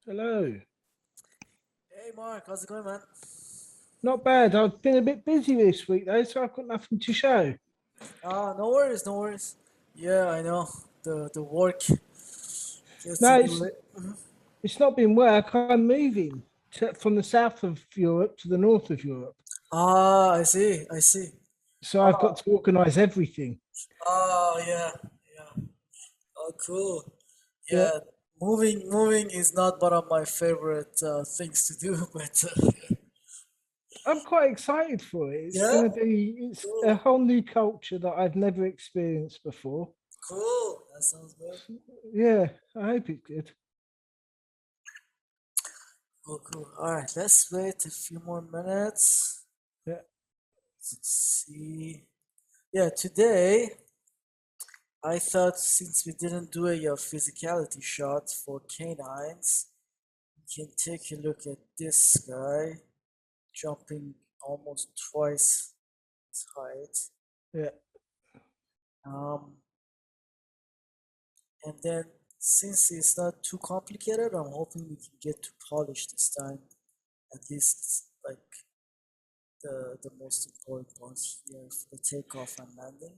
Hello. Hey Mark, how's it going, man? Not bad. I've been a bit busy this week though, so I've got nothing to show. No worries, no worries. Yeah, I know the work gets No, in the way. it's not been work. I'm moving from the south of Europe to the north of Europe, I see, I see. so I've got Oh, to organise everything. yeah, yeah. Oh, cool. Yeah, Yeah, moving is not one of my favorite things to do, but I'm quite excited for it. yeah, It's a cool, whole new culture that I've never experienced before. cool. That sounds good. Yeah, I hope it's good. Cool, cool. All right, let's wait a few more minutes. Yeah. Let's see. Yeah, today I thought since we didn't do a physicality shot for canines, we can take a look at this guy jumping almost twice his height. Yeah. Um, and then since it's not too complicated, I'm hoping we can get to polish this time. At least like the most important ones here for the takeoff and landing.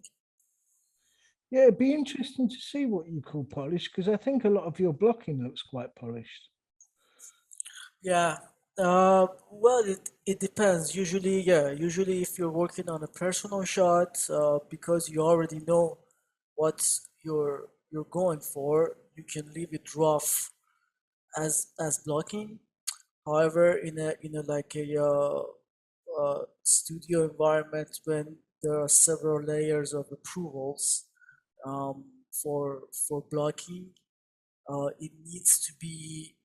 Yeah, it'd be interesting to see what you call polished because I think a lot of your blocking looks quite polished. Yeah. Well, it depends. Usually, yeah. Usually, if you're working on a personal shot, because you already know what you're going for, you can leave it rough as blocking. However, in a like a studio environment when there are several layers of approvals um, for blocking, it needs to be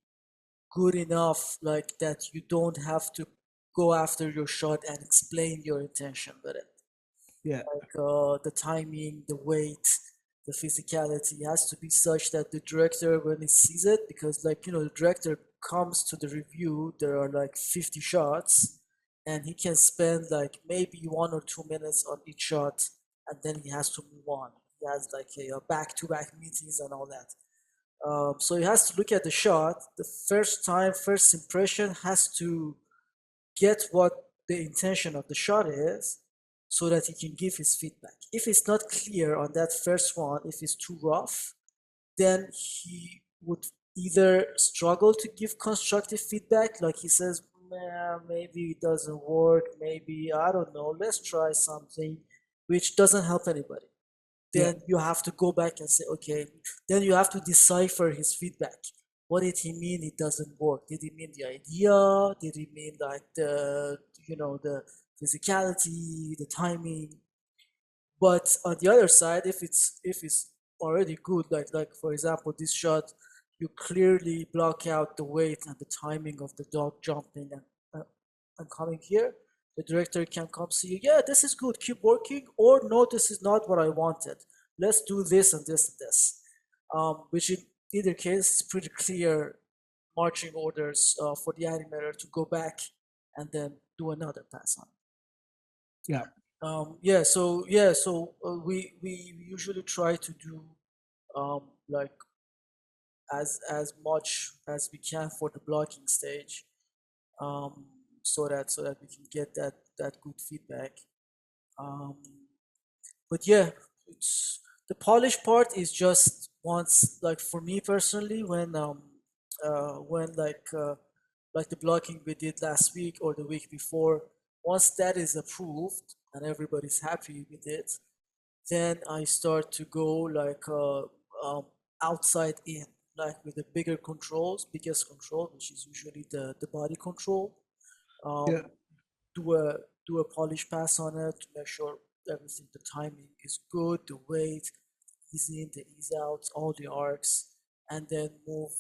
good enough like that you don't have to go after your shot and explain your intention with it. Yeah. Like the timing, the weight, the physicality has to be such that the director, when he sees it, because like the director comes to the review, there are like 50 shots, and he can spend like maybe 1 or 2 minutes on each shot, and then he has to move on. He has like a back-to-back meetings and all that. So he has to look at the shot. The first time, first impression has to get what the intention of the shot is so that he can give his feedback. If it's not clear on that first one, if it's too rough, then he would either struggle to give constructive feedback, like he says, maybe it doesn't work, maybe, I don't know, let's try something, which doesn't help anybody. Yeah. Then you have to go back and say, okay, then you have to decipher his feedback. What did he mean it doesn't work? Did he mean the idea? Did he mean like the physicality, the timing? But on the other side, if it's already good, like for example, this shot, you clearly block out the weight and the timing of the dog jumping and coming here. The director can come see you. Yeah, this is good. Keep working. Or no, this is not what I wanted. Let's do this and this and this. Which in either case is pretty clear marching orders for the animator to go back and then do another pass on. Yeah. We usually try to do like as much as we can for the blocking stage, um, so that we can get that good feedback. Um, but yeah, it's the polish part is just once, like for me personally, when like the blocking we did last week or the week before, once that is approved and everybody's happy with it, then I start to go like um, outside in, like with the bigger controls, biggest control, which is usually the body control. Yeah. Um, do a do a polish pass on it to make sure everything, the timing is good, the weight, ease in, the ease out, all the arcs, and then move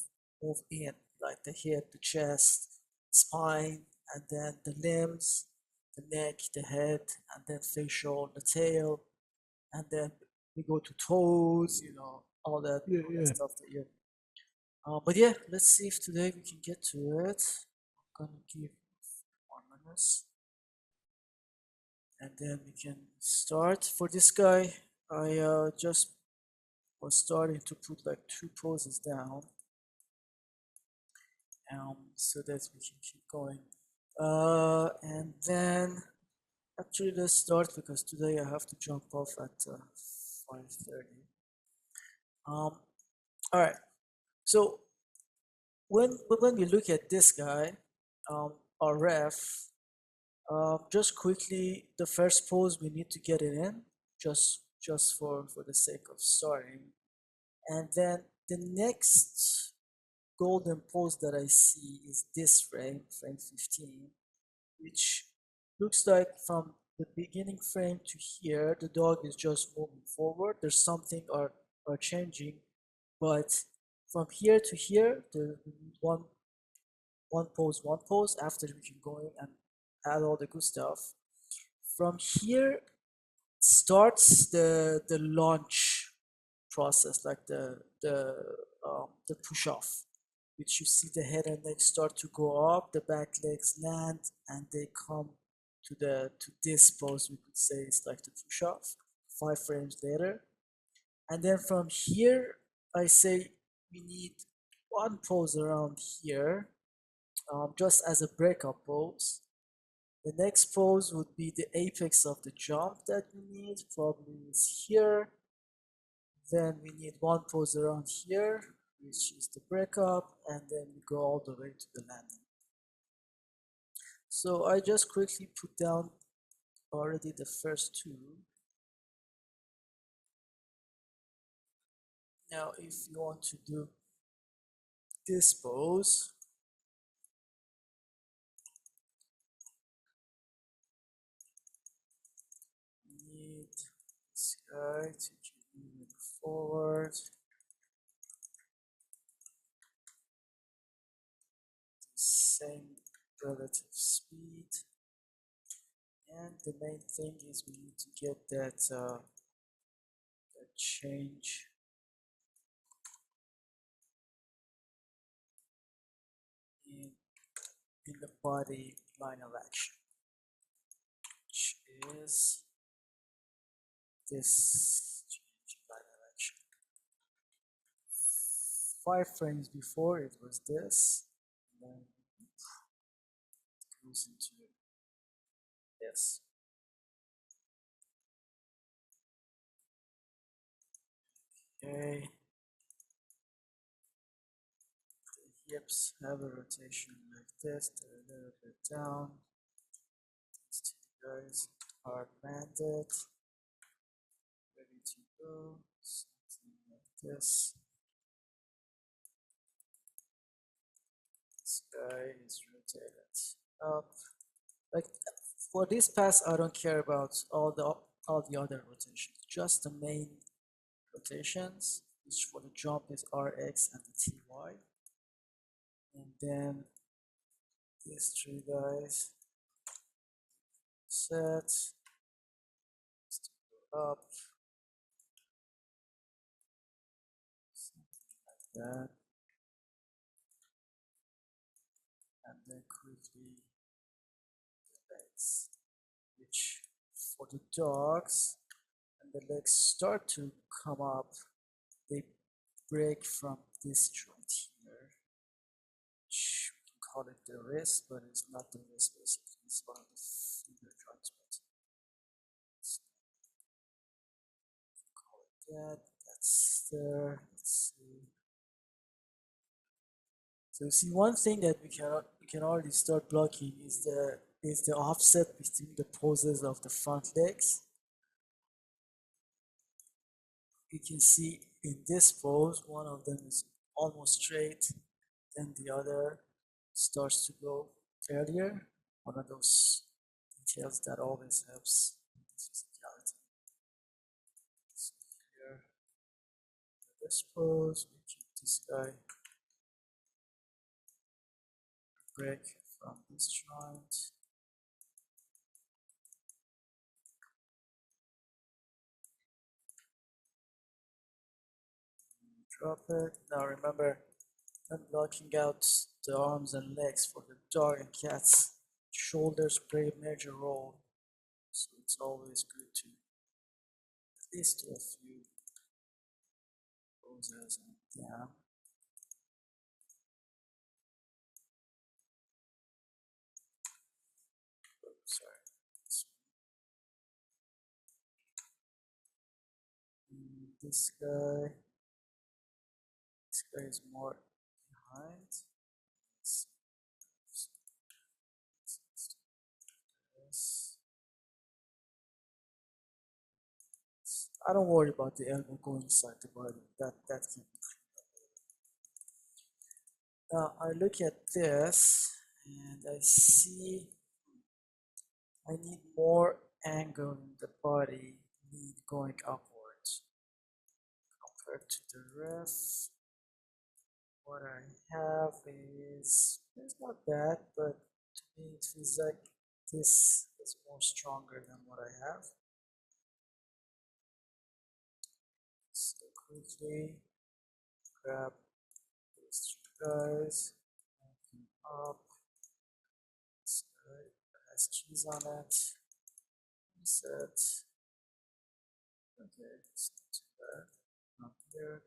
in, like the head, the chest, spine, and then the limbs, the neck, the head, and then facial, the tail, and then we go to toes, Yeah. all that Yeah. stuff that you. But yeah, let's see if today we can get to it. I'm gonna give 1 minute, and then we can start. For this guy, I just was starting to put like two poses down. so that we can keep going. And then actually let's start because today I have to jump off at 5:30. All right. So when we look at this guy, our ref, just quickly, the first pose we need to get it in, just for the sake of starting, and then the next golden pose that I see is this frame 15, which looks like from the beginning frame to here, the dog is just moving forward. There's something are changing, but from here to here, the one pose. After we can go in and add all the good stuff. From here starts the launch process, like the push off, which you see the head and neck start to go up, the back legs land, and they come to this pose. We could say it's like the push off. 5 frames later, and then from here, I say we need one pose around here, just as a breakup pose. The next pose would be the apex of the jump that we need, probably is here. Then we need one pose around here, which is the breakup, and then we go all the way to the landing. So I just quickly put down already the first two. Now if you want to do this pose, we need this guy to keep moving forward. Same relative speed, and the main thing is we need to get that change in the body line of action, which is this change in line of action. 5 frames before it was this, and then it goes into this. Okay. The hips have a rotation like this, they're a little bit down. These two guys are banded, ready to go, something like this. This guy is rotated up. Like for this pass, I don't care about all the other rotations, just the main rotations, which for the jump is RX and the TY. And then these three guys set up, something like that, and then quickly the legs, which for the dogs, and the legs start to come up, they break from this joint here, which we can call it the wrist, but it's not the wrist basically, it's one of the finger joints, but call it that. That's there. Let's see. So you see, one thing that we can already start blocking is the offset between the poses of the front legs. You can see in this pose, one of them is almost straight, then the other starts to go earlier. One of those details that always helps in physicality. So here, this pose, we keep this guy break from this joint. Drop it. Now remember, I'm blocking out the arms and legs for the dog and cats. Shoulders play a major role, so it's always good to at least do a few poses. Yeah. sorry. This guy is more behind. This. I don't worry about the elbow going inside the body. That can be clean. Now I look at this and I see I need more angle in the body, need going upwards compared to the rest. What I have is it's not bad, but to me it feels like this is more stronger than what I have. So quickly grab these two guys, open up. So it has keys on it. Reset. Okay, it's not too bad. Not there.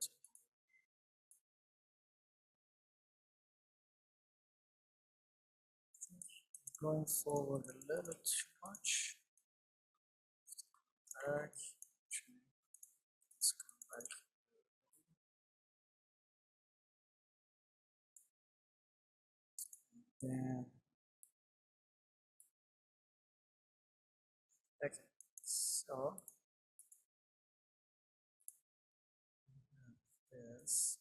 Going forward a little too much. Back. Let's go back. Then okay. So this.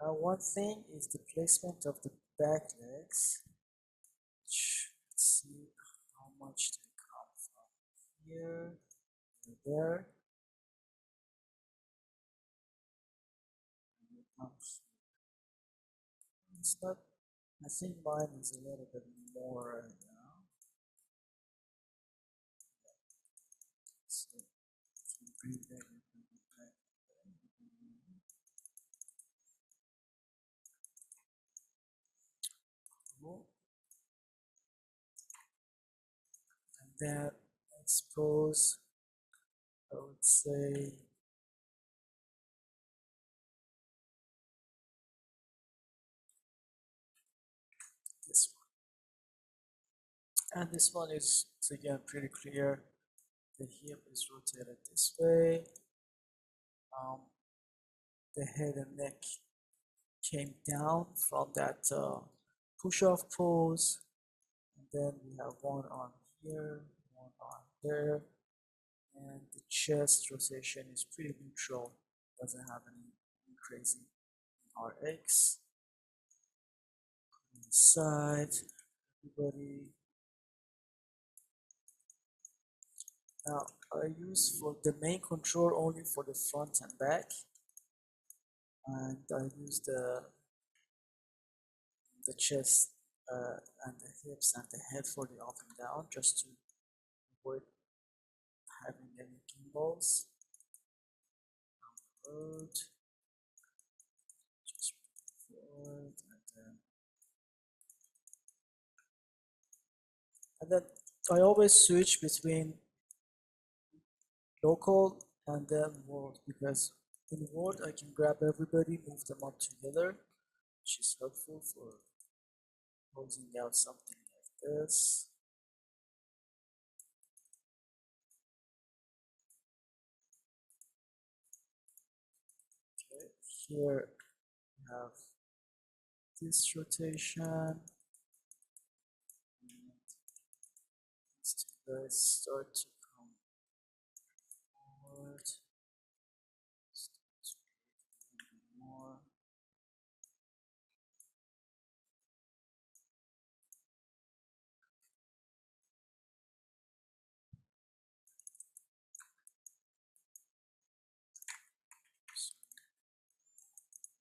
Now one thing is the placement of the back legs. Let's see how much they come from here to there. It's not, I think mine is a little bit more right now. So bring that back. Cool. And then I suppose I would say this one. And this one is again pretty clear. The hip is rotated this way. The head and neck came down from that push-off pose. And then we have one arm here, one arm there. And the chest rotation is pretty neutral. Doesn't have any crazy RX. Inside, everybody. Now I use for the main control only for the front and back, and I use the chest and the hips and the head for the up and down, just to avoid having any gimbals on the road. Just forward and then I always switch between local and then world, because in world I can grab everybody, move them up together, which is helpful for closing out something like this. Okay, here we have this rotation. And these two guys start to come forward. Start to a little bit more.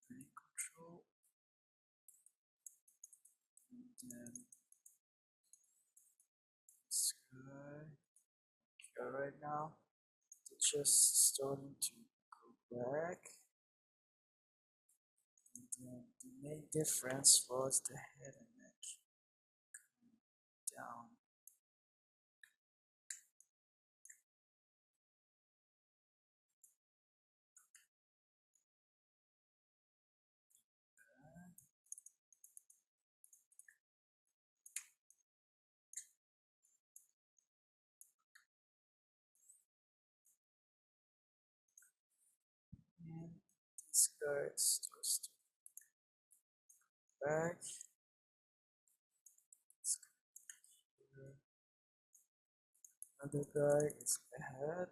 Very control. And then this guy here right now. It's just starting to go back. And then the main difference was the head and neck coming down. This guy starts to back. Another guy is ahead.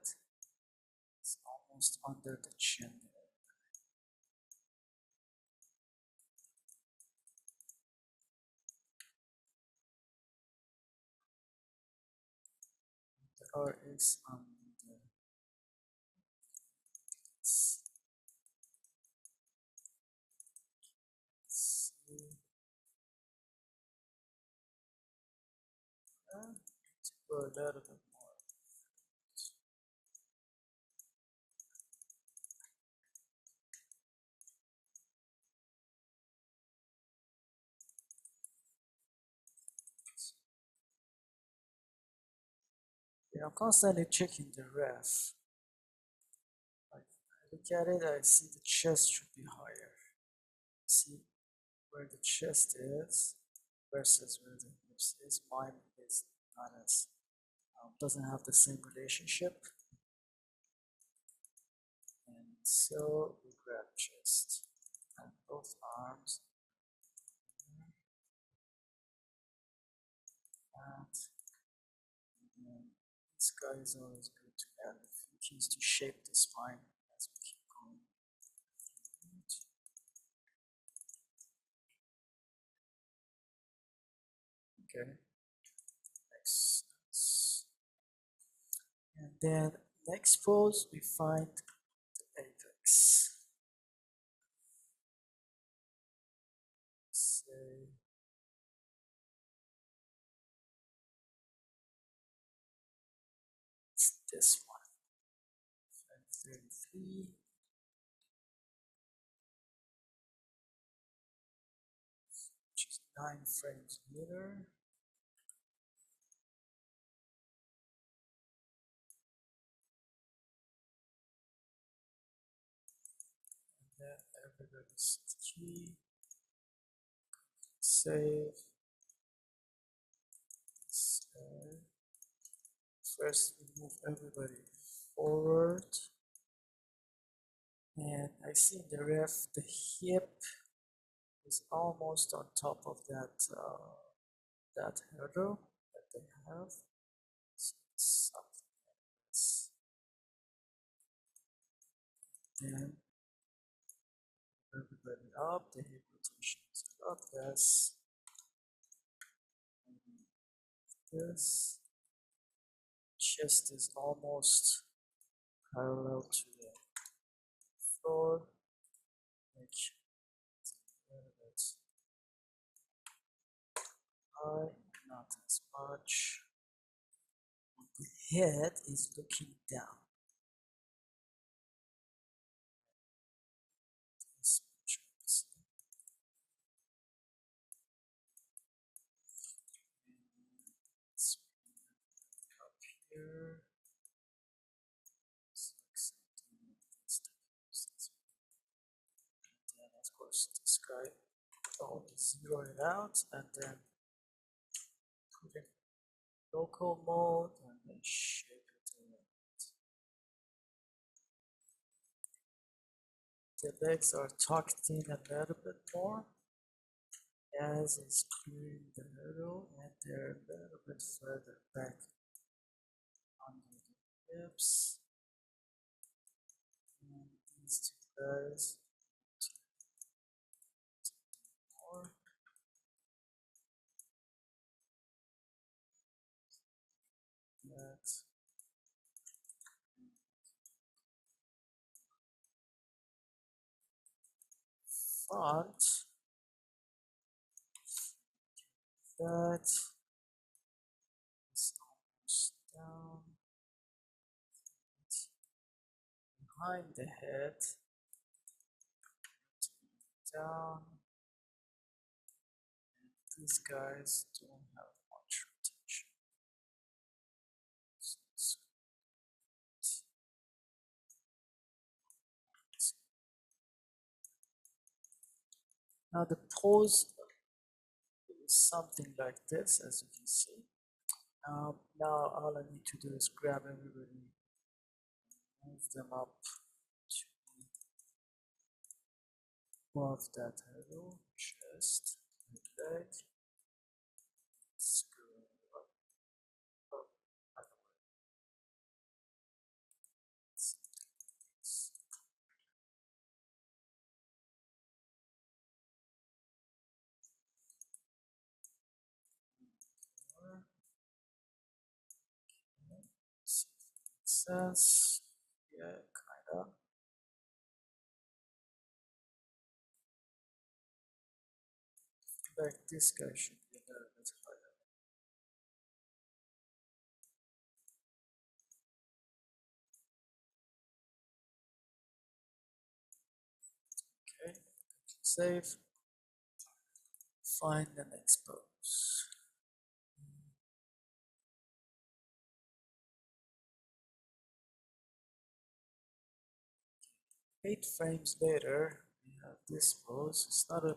It's almost under the chin. The R is on the let's go a little bit more. Yeah, I'm constantly checking the ref. I look at it, I see the chest should be higher. See where the chest is versus where the hips is. Mine is not as doesn't have the same relationship. And so we grab chest and both arms. And then this guy is always good to add a few keys to shape the spine as we keep going. Okay, makes sense. And then next pose, we find the apex. Say it's this one. 533. Which is 9 frames later. And then everybody's key. Save. Save. First, we move everybody forward. And I see in the ref the hip is almost on top of that that hurdle that they have. So it's something like this. Then everybody up, the hip rotation is up, yes. And this chest is almost parallel to the floor. Make it a little bit high, not as much. The head is looking down. This much let's bring it up here. And then of course this guy always zero it out and then put in local mode and then shape it around. The legs are tucked in a little bit more as it's clearing the hurdle and they're a little bit further back under the hips. And these two guys more. That front, that is almost down, behind the head, down, and these guys don't have much rotation. So now the pose is something like this, as you can see. Now all I need to do is grab everybody, move them up to above that hurdle, chest, leg, screw up, up, other way. See if it makes sense. Yeah, kinda. Like this guy should be a little bit higher. Okay, save. Find and expose. 8 frames later, we have this pose. It's not a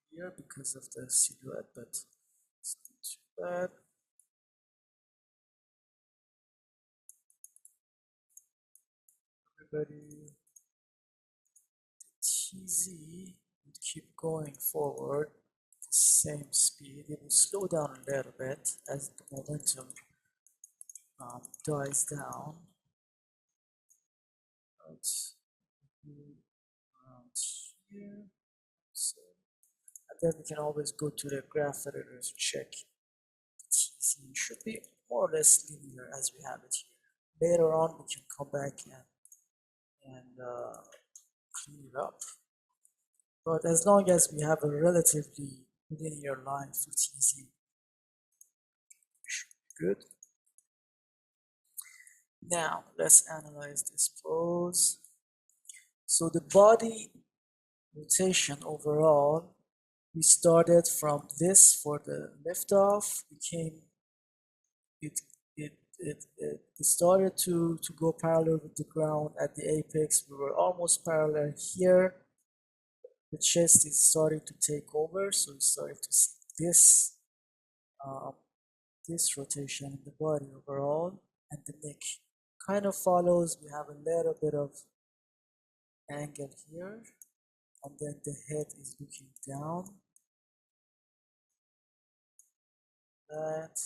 clear because of the silhouette, but it's not too bad. Everybody, TZ would keep going forward at the same speed. It will slow down a little bit as the momentum dies down. Let's around here. So, and then we can always go to the graph editor to check. TZ should be more or less linear as we have it here. Later on, we can come back and clean it up. But as long as we have a relatively linear line for TZ, we should be good. Now, let's analyze this pose. So the body rotation overall, we started from this for the liftoff. It started to go parallel with the ground at the apex. We were almost parallel here. The chest is starting to take over, so we started to see this this rotation in the body overall, and the neck kind of follows. We have a little bit of angle here, and then the head is looking down. That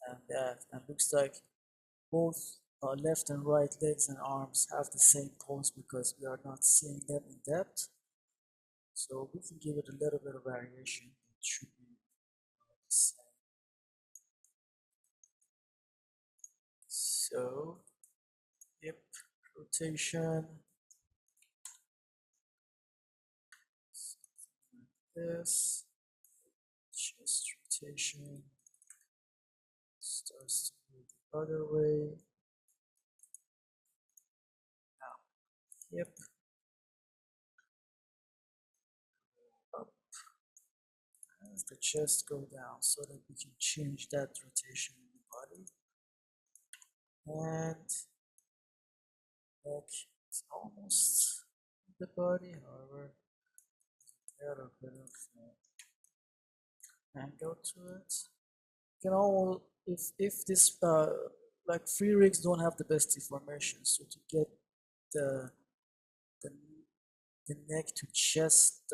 and that, and looks like both left and right legs and arms have the same pose because we are not seeing them in depth. So we can give it a little bit of variation. It should be the same. So, hip rotation. Something like this. Chest rotation. Starts to move the other way. Now, hip. Up. As the chest go down so that we can change that rotation in the body. And neck is almost the body, however, a little bit of angle to it. You can all, if this like free rigs don't have the best deformation, so to get the the, the neck to chest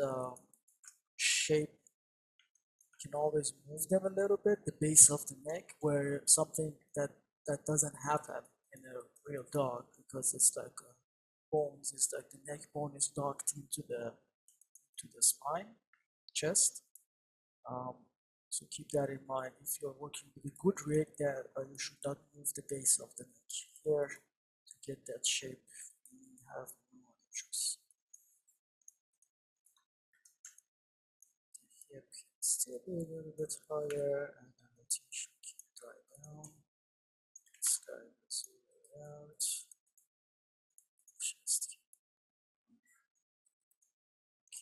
shape, you can always move them a little bit, the base of the neck, where something that doesn't happen in a real dog, because it's like bones, it's like the neck bone is docked into the spine, chest. So keep that in mind. If you're working with a good rig, that you should not move the base of the neck here to get that shape. You have no other choice. The hip can still be a little bit higher, and the rotation can die down. This guy goes all the way out. Chest.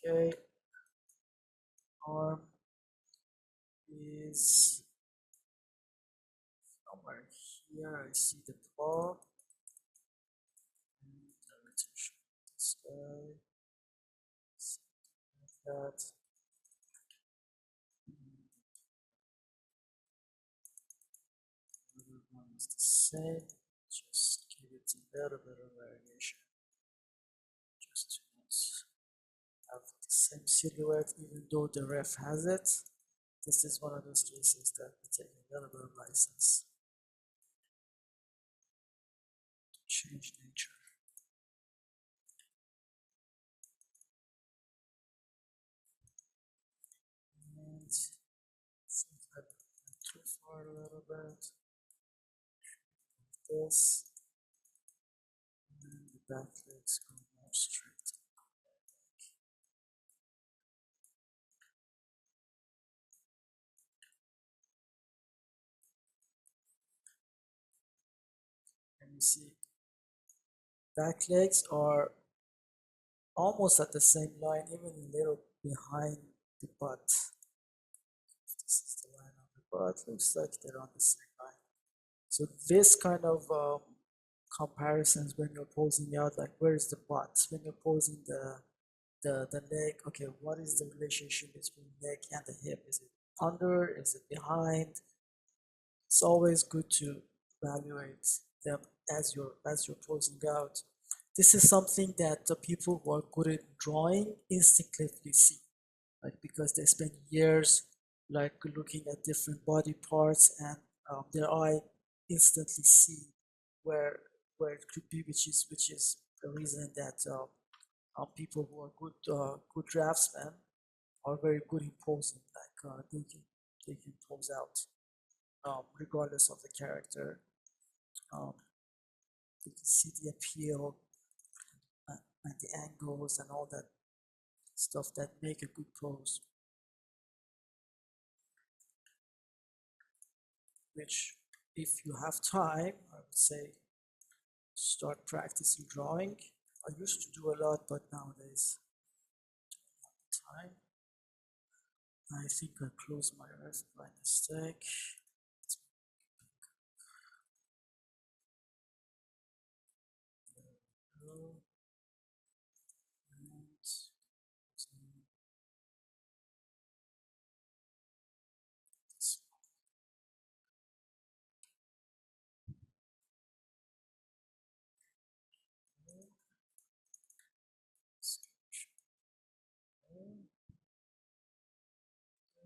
Okay. Arm is somewhere here. I see the paw. And the rotation of this guy. Something like that. The other one is the same. Just give it a little bit of variation. Just to same silhouette even though the ref has it. This is one of those cases that we take a little bit of license to change nature. And since I went too far a little bit, this, and the back legs go more straight. And you see, back legs are almost at the same line, even a little behind the butt. This is the line of the butt, looks like they're on the same line. So this kind of comparisons when you're posing out, like where is the butt? When you're posing the leg, okay, what is the relationship between leg and the hip? Is it under? Is it behind? It's always good to evaluate them as you're posing out. This is something that the people who are good at drawing instinctively see, like because they spend years like looking at different body parts, and their eye instantly see where it could be, which is the reason that people who are good draftsmen are very good in posing. Like they can pose out regardless of the character. You can see the appeal and the angles and all that stuff that make a good pose. Which, if you have time, I would say start practicing drawing. I used to do a lot, but nowadays I don't have time. I think I closed my ref by mistake. There we go. And this one.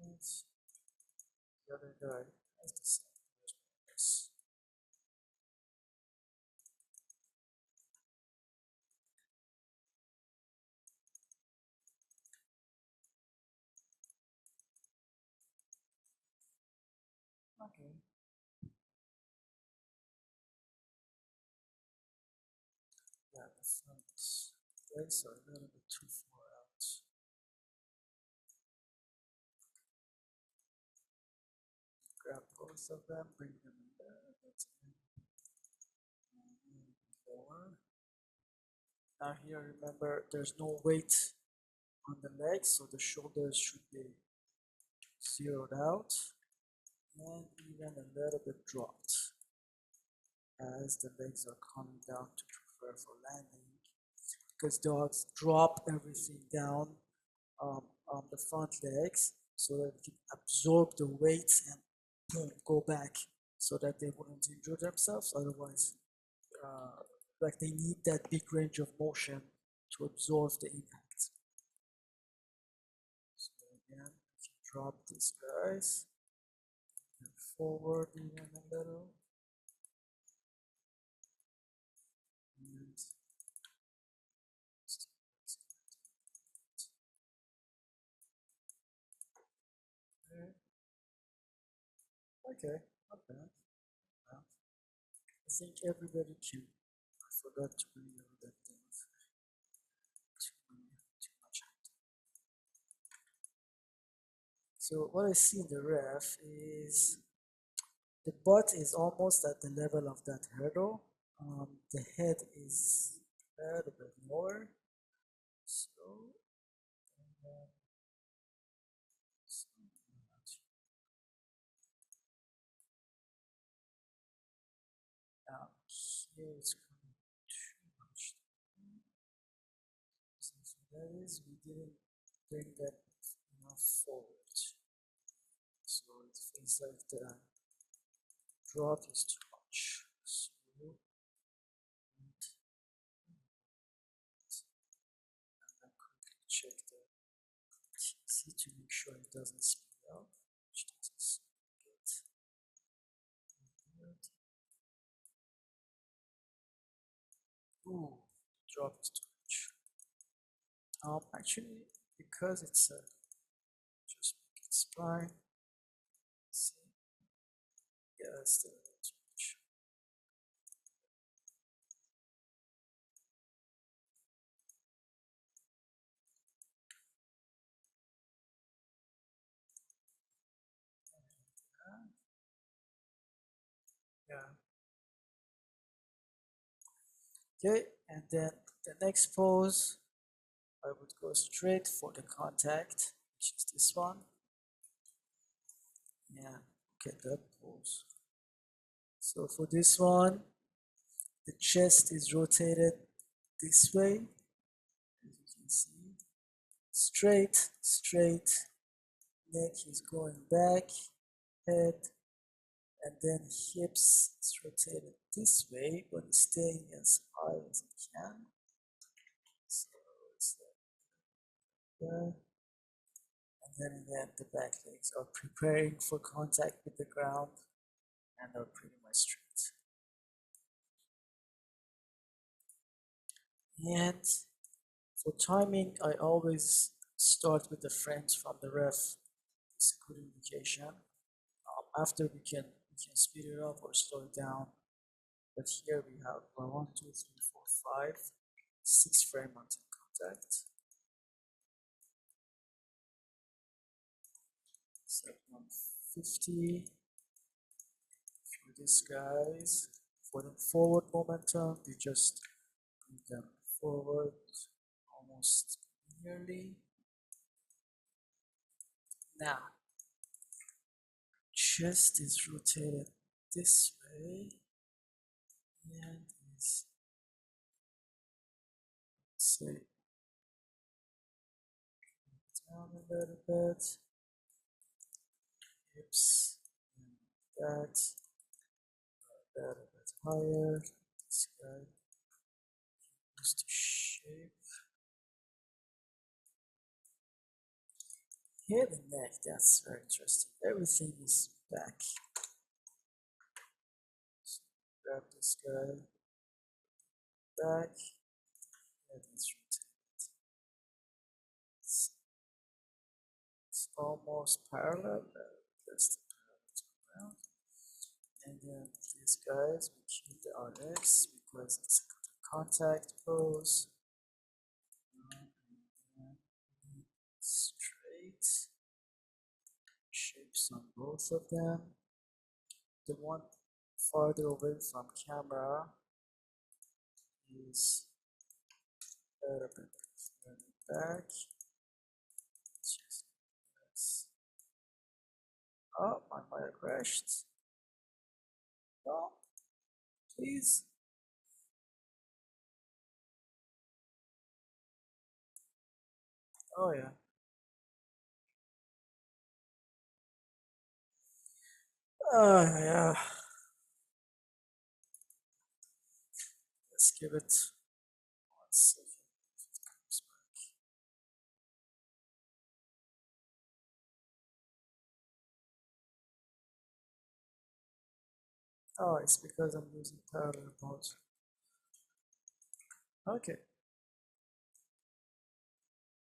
And the other guy has the same. Okay. Yeah, the front legs are a little bit too far out. Grab both of them, bring them in there. That's forward. Now here, remember, there's no weight on the legs, so the shoulders should be zeroed out and even a little bit dropped as the legs are coming down to prepare for landing, because dogs drop everything down on the front legs so that it can absorb the weight and boom, go back, so that they wouldn't injure themselves. Otherwise, like they need that big range of motion to absorb the impact. So again, if you drop these guys and forward even a little, and okay, not bad. Well, I think everybody can. I forgot to bring over that thing. Too much. So what I see in the ref is the butt is almost at the level of that hurdle. The head is a little bit lower. So, now here it's coming too much. So that is, we didn't bring that enough forward. So it feels like the drop is too much. So, and then quickly check the make sure it doesn't speed up, which doesn't get weird. Ooh, dropped too much. Actually, because it's just make it spline. See, yeah, that's still a little too much. Yeah. Okay, and then the next pose, I would go straight for the contact, which is this one. Yeah, look at that pose. So for this one, the chest is rotated this way, as you can see. Straight, straight, neck is going back, head, and then hips is rotated this way, but it's staying as high as it can. So it's like that. And then again, the back legs are preparing for contact with the ground and are pretty much straight. And for timing, I always start with the frames from the ref. It's a good indication. After we can speed it up or slow it down. But here we have 1, 2, 3, 4, 5, 6 frame until contact. Set 150 for these guys. For the forward momentum, we just move them forward almost nearly. Now, chest is rotated this way and is, say, down a little bit. Hips and that a little bit higher. This guy is the shape. Here the neck, that's very interesting. Everything is back. So grab this guy back, and it's rotated. It's almost parallel. That's the parallel to the ground. And then these guys, we keep the RX because it's a contact pose. Straight. Shapes on both of them. The one farther away from camera is a little bit further back. Oh, my wire crashed. No, please. Oh yeah. Yeah. Let's give it 1 second if it comes back. Oh, it's because I'm using parallel mode. Okay.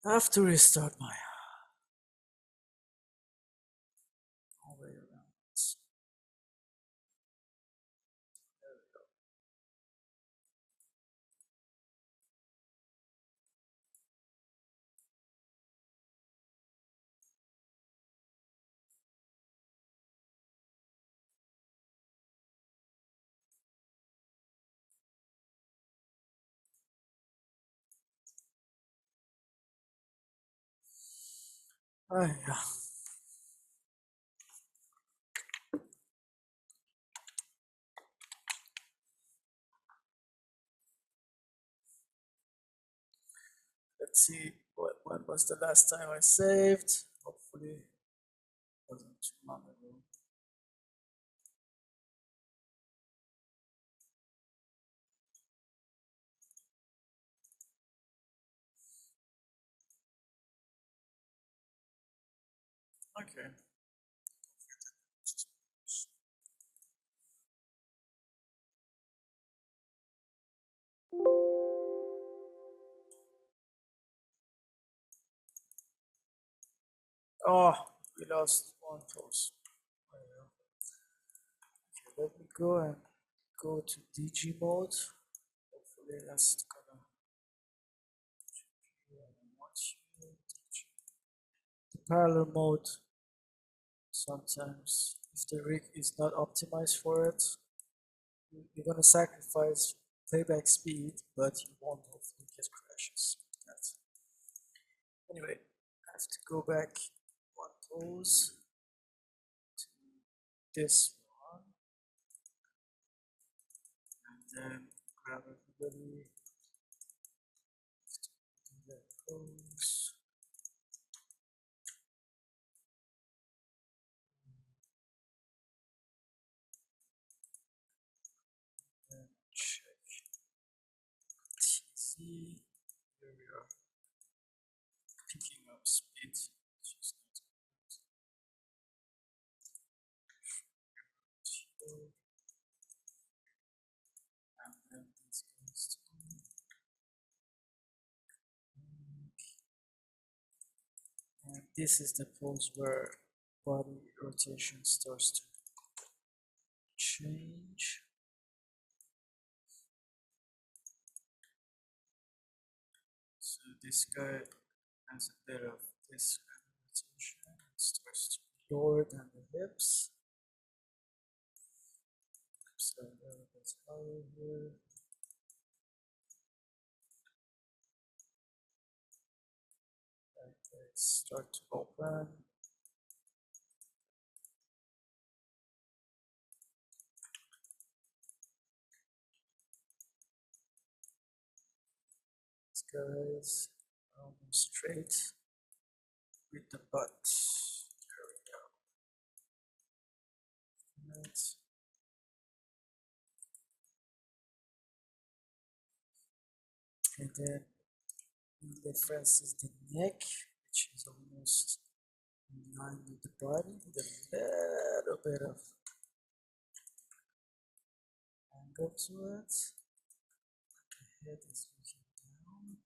I have to restart my whole way around. There we go. Yeah. Let's see when was the last time I saved. Hopefully it wasn't too long ago. Okay. Oh, we lost one pose. Okay, let me go and go to DG mode. Hopefully that's gonna watch you. The parallel mode, sometimes if the rig is not optimized for it, you're gonna sacrifice playback speed, but you won't hopefully get crashes. Anyway, I have to go back one pose to this one, and then grab everybody to that pose. And check TZ. Here we are, picking up speed. Just not good. And then this goes to and this is the pose where body rotation starts to change. So this guy has a bit of this kind of rotation. It starts to be lower than the hips. So a little bit higher here. And they start to open. These guys are almost straight with the butt. There we go. Right. And then the difference is the neck, which is almost in line with the body, with a little bit of angle to it. The head is looking down.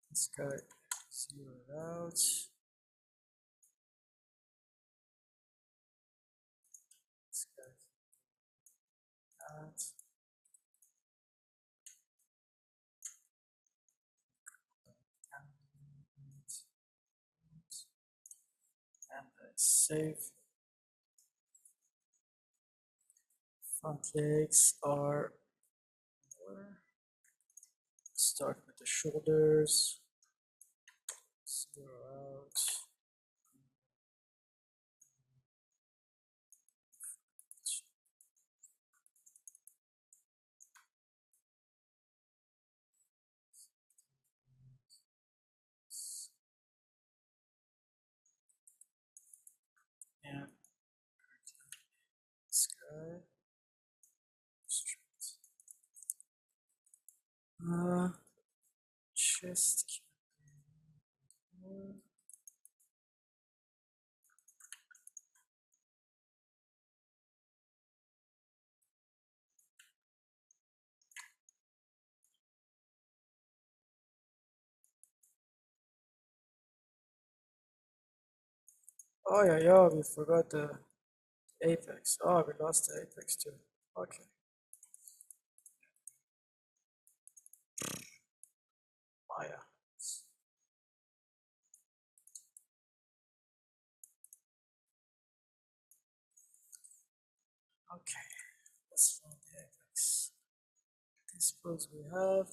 This guy zeroed out. This guy out. And save. Front legs are lower. Start with the shoulders. Zero out. And this guy. Chest. Oh yeah, yeah, we forgot the apex. Oh, we lost the apex too. Okay. Oh yeah. Okay. Let's find the apex. This pose we have.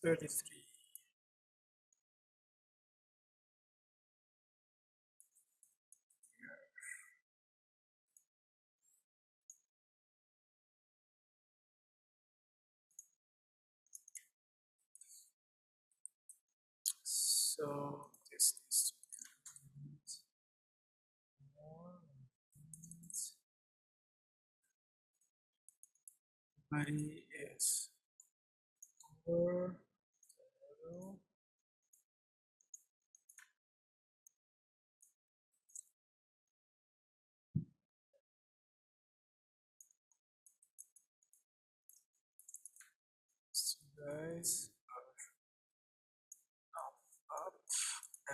$33. So this needs to be more. Everybody is over. So guys are up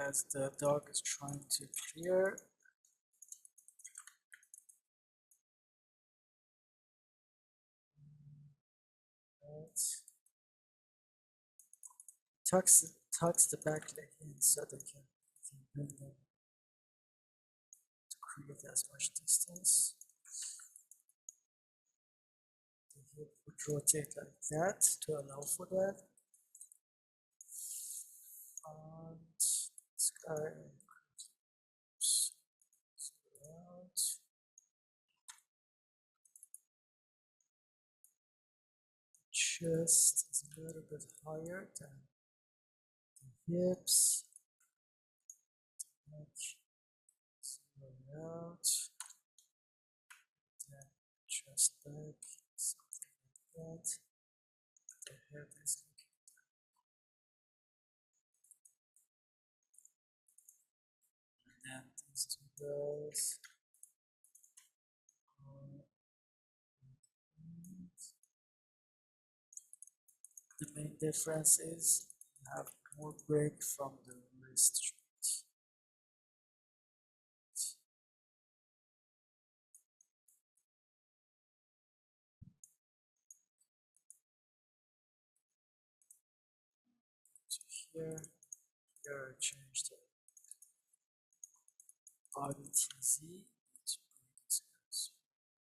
as the dog is trying to clear. Right. Tucks the back leg in so they can bring them to create as much distance. The hip would rotate like that to allow for that. And this guy out. Chest is a little bit higher than the hips. Neck out. Then chest back, something like that. The head is looking down. And then these two guys. The main difference is you have more break from the wrist joint. So here I change the body TZ to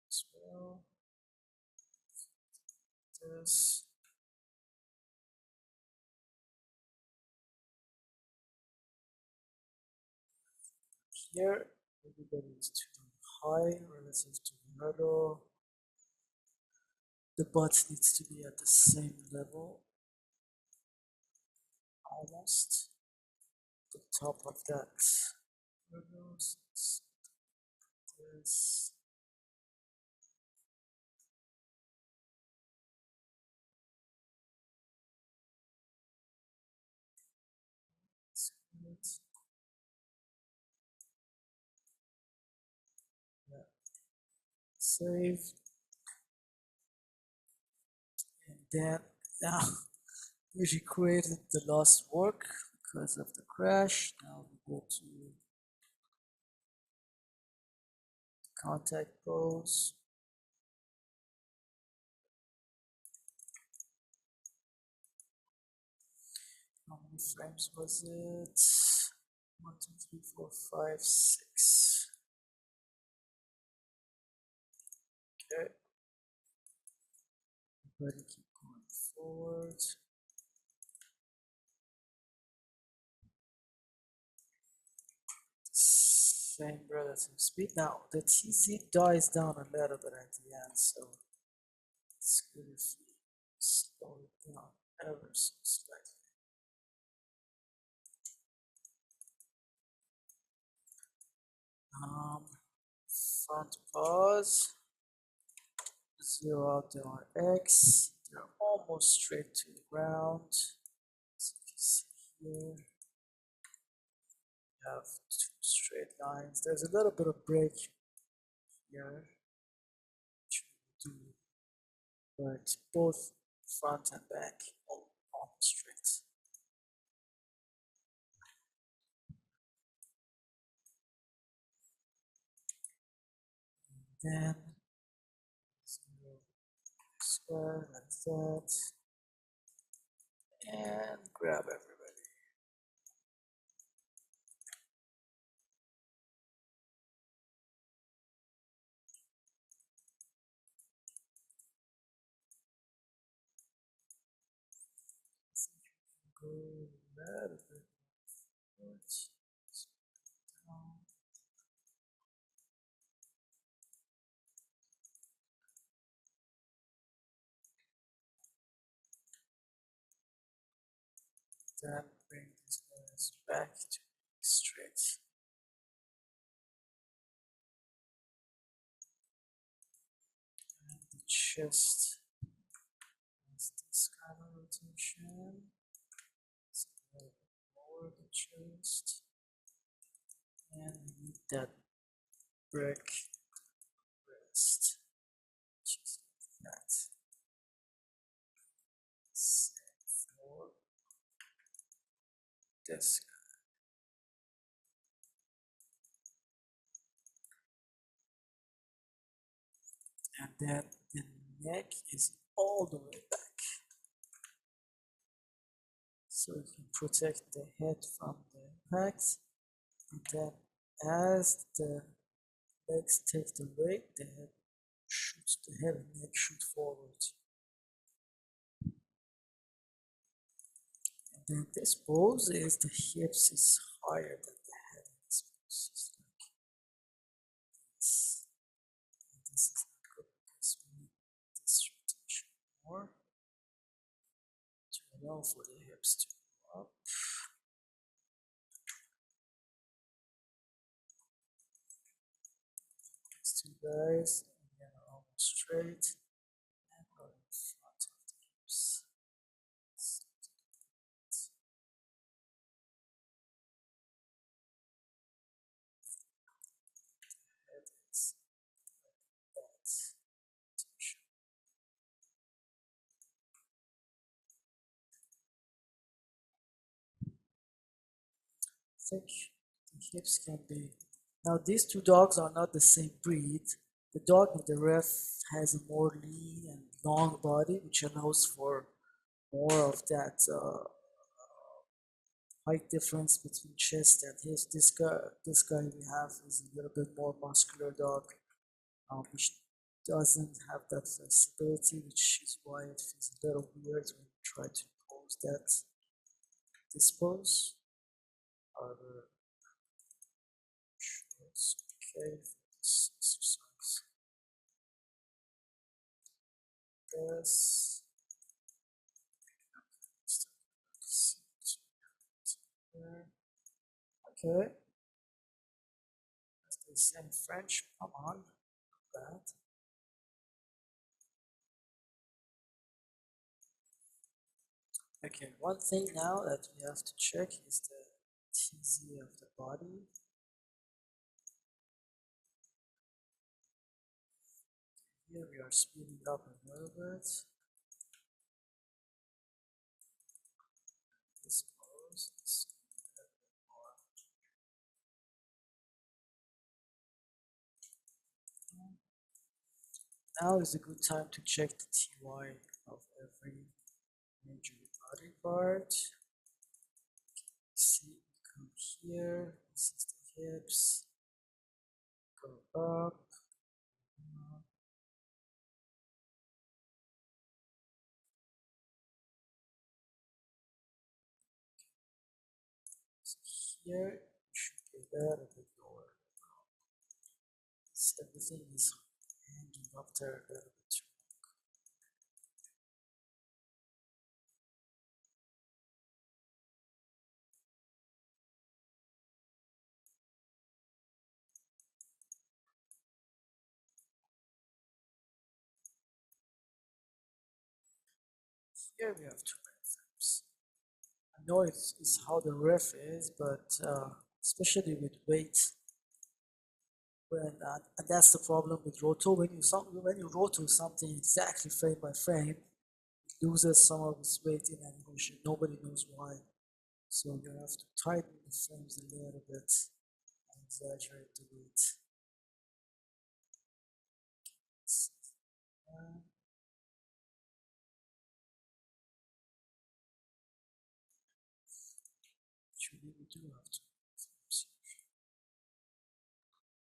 as well. This. Here, everybody is too high relative to the hurdle. The butt needs to be at the same level, almost. The top of that hurdle. This. Yeah. Save. And then now we recreated the last work because of the crash. Now we go to contact pose. How many frames was it? 1, 2, 3, 4, 5, 6. Okay. Everybody keep going forward. Same relative speed. Now the TZ dies down a little bit at the end, so it's good if we slow it down ever so slightly. Front pause. Zero out the X. They're almost straight to the ground. So you can see here, you have two straight lines. There's a little bit of break here, which we do, but both front and back almost straight. And then square like that, and grab everybody. Go a little bit forwards. Down. Then bring these guys back to straight. And the chest that break rest, which is that. Set for this. And then the neck is all the way back. So you can protect the head from the impact. And then as the legs take the weight, the head shoots, the head and neck shoot forward. And then this pose is the hips is higher than the head in this pose. It's like this. And this is not good because we need this rotation more to allow for the hips to go up. These two guys, again, are almost straight and are in front of the hips. Head is like that. I think the hips can be. Now, these two dogs are not the same breed. The dog in the ref has a more lean and long body, which allows for more of that height difference between chest and hips. This guy we have is a little bit more muscular dog, which doesn't have that flexibility, which is why it feels a little weird when you try to pose this pose. However, it's okay for this exercise. Yes. Okay. As they say in French, come on, bad. Okay, one thing now that we have to check is the TZ of the body. Here we are speeding up a little bit. This pose is a little bit more. Now is a good time to check the TY of every major body part. See, come here, this is the hips, go up, so here you should be a little bit lower. So everything is hanging up there a little bit too long. Here we have two frames. I know it's how the ref is, but especially with weight, and that's the problem with roto. When you roto something exactly frame by frame, it loses some of its weight in animation. Nobody knows why. So you have to tighten the frames a little bit and exaggerate the weight. Actually, we do have to.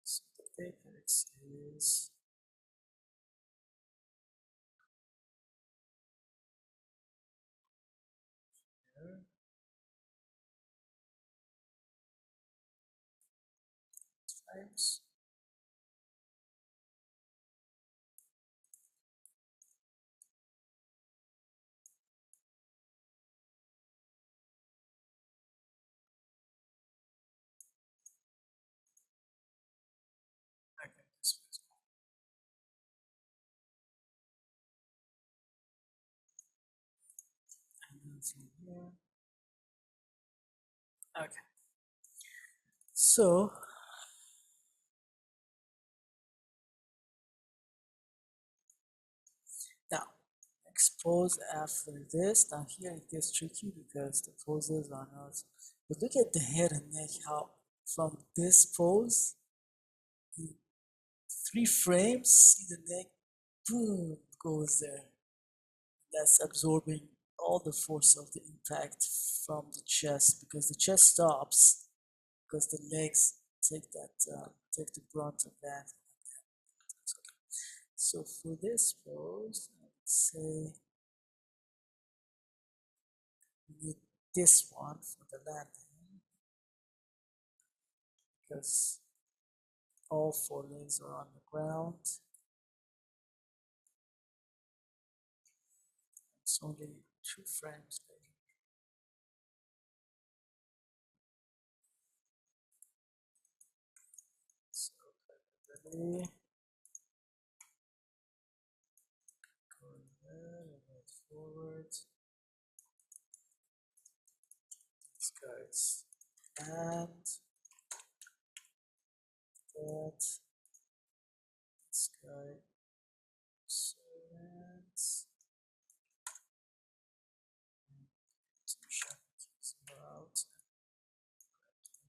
So the apex is here. Frames. Okay, this was cool. And then from here. Okay. So Now, next pose after this. Now here it gets tricky because the poses are not. But look at the head and neck. How from this pose, in 3 frames, see the neck, boom, goes there. That's absorbing all the force of the impact from the chest because the chest stops because the legs take the brunt of that. So for this pose, let's say we need this one for the landing because all 4 legs are on the ground. It's only 2 frames. So ready, go ahead and move forward. These guys and that. This guy servants. Some shadow keys out.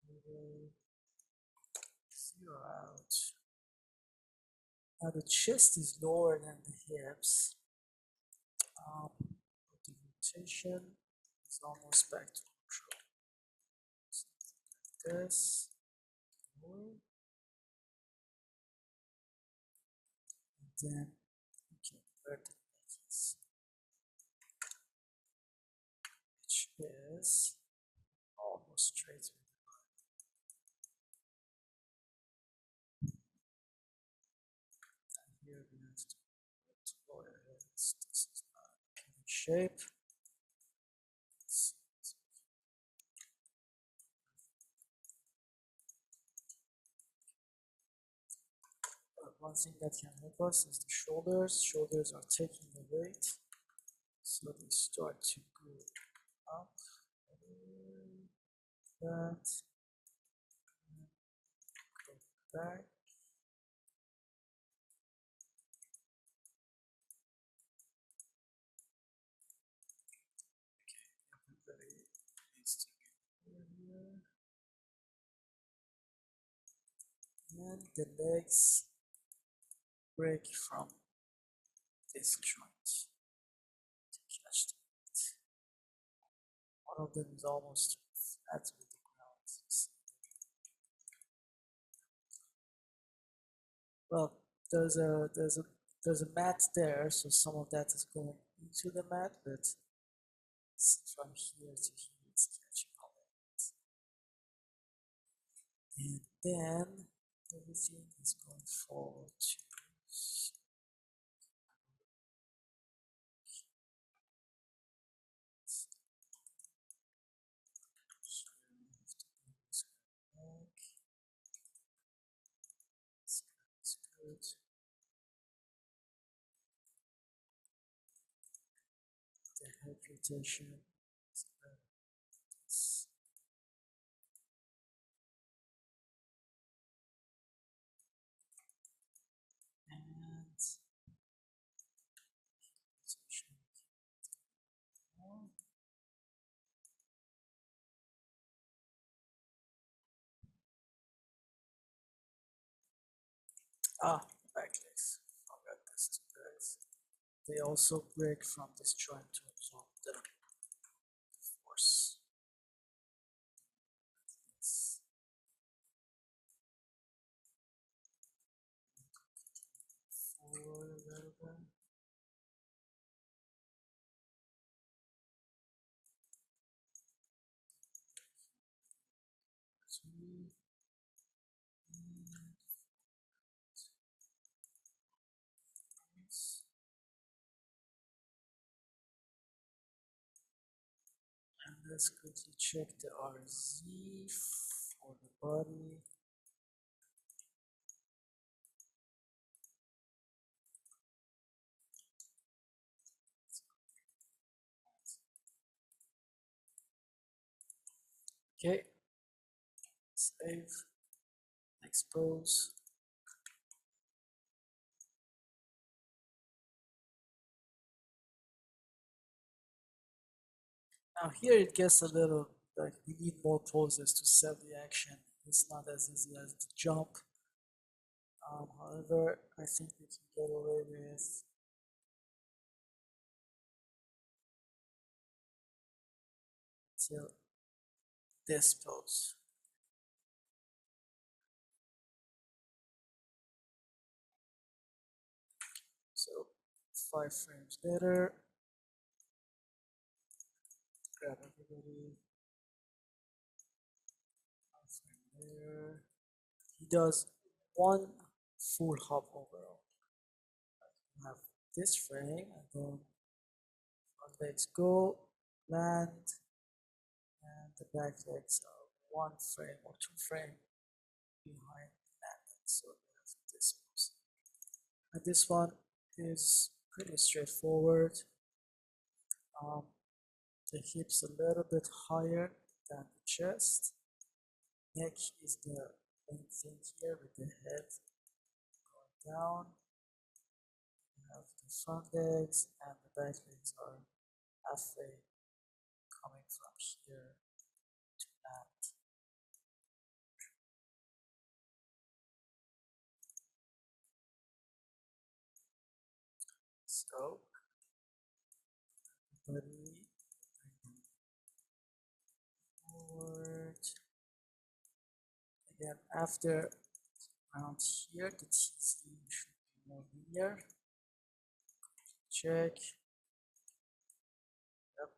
0 out. Now the chest is lower than the hips. The rotation is almost back to control. Something like this. And then we can where the neck is, which is almost straight with the line. And here we have to lower it. This is not in shape. One thing that can help us is the shoulders. Shoulders are taking the weight, so they start to go up, that, go back. Okay, everybody needs to get here. And the legs break from this joint to catch the weight. One of them is almost flat with the ground. Well, there's a mat there, so some of that is going into the mat, but from here to here it's catching all that. And then everything is going forward to good. The head rotation is good. And rotation. Back legs. Forgot this too, guys. They also break from this joint to absorb the force. Forward a little bit. And let's quickly check the RZ for the body. Okay, save, expose. Now here it gets a little like we need more poses to sell the action. It's not as easy as the jump. However, I think we can get away with till this pose. So 5 frames later, grab everybody. 5 frame there. He does one full hop overall. We have this frame and then front legs go, land, and the back legs are 1 frame or 2 frame behind landing. So we have this pose. And this one is pretty straightforward. The hips a little bit higher than the chest. Neck is the main thing here with the head going down. We have the front legs and the back legs are halfway coming from here to land. So, everybody bring them forward. Again, after around here, the TZ should be more linear. Check. Yep,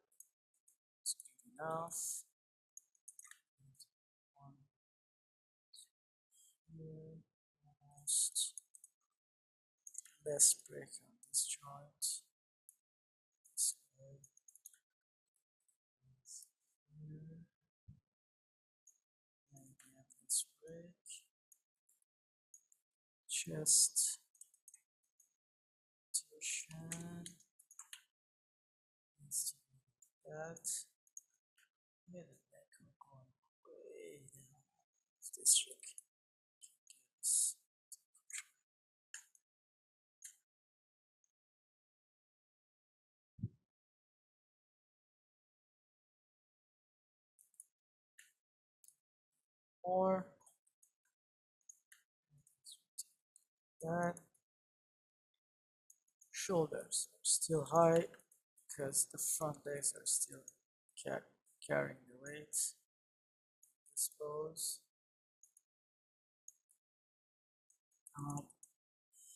it's good enough. One here, almost. Less break on this joint. This way. Here. And again, this break. Chest. Rotation. Needs to be that. Yeah, the neck will go way down. This trick. Yes. More. That. Shoulders are still high because the front legs are still carrying the weight. This pose.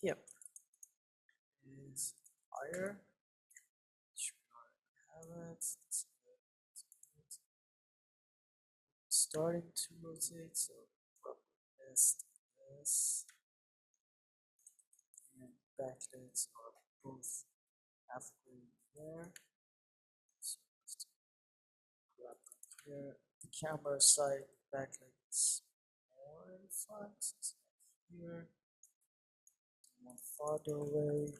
Hip is higher. Should have it. Starting to rotate, so this, and back legs are both halfway there. So just grab them here. The camera side back legs more in front. So here, one farther away.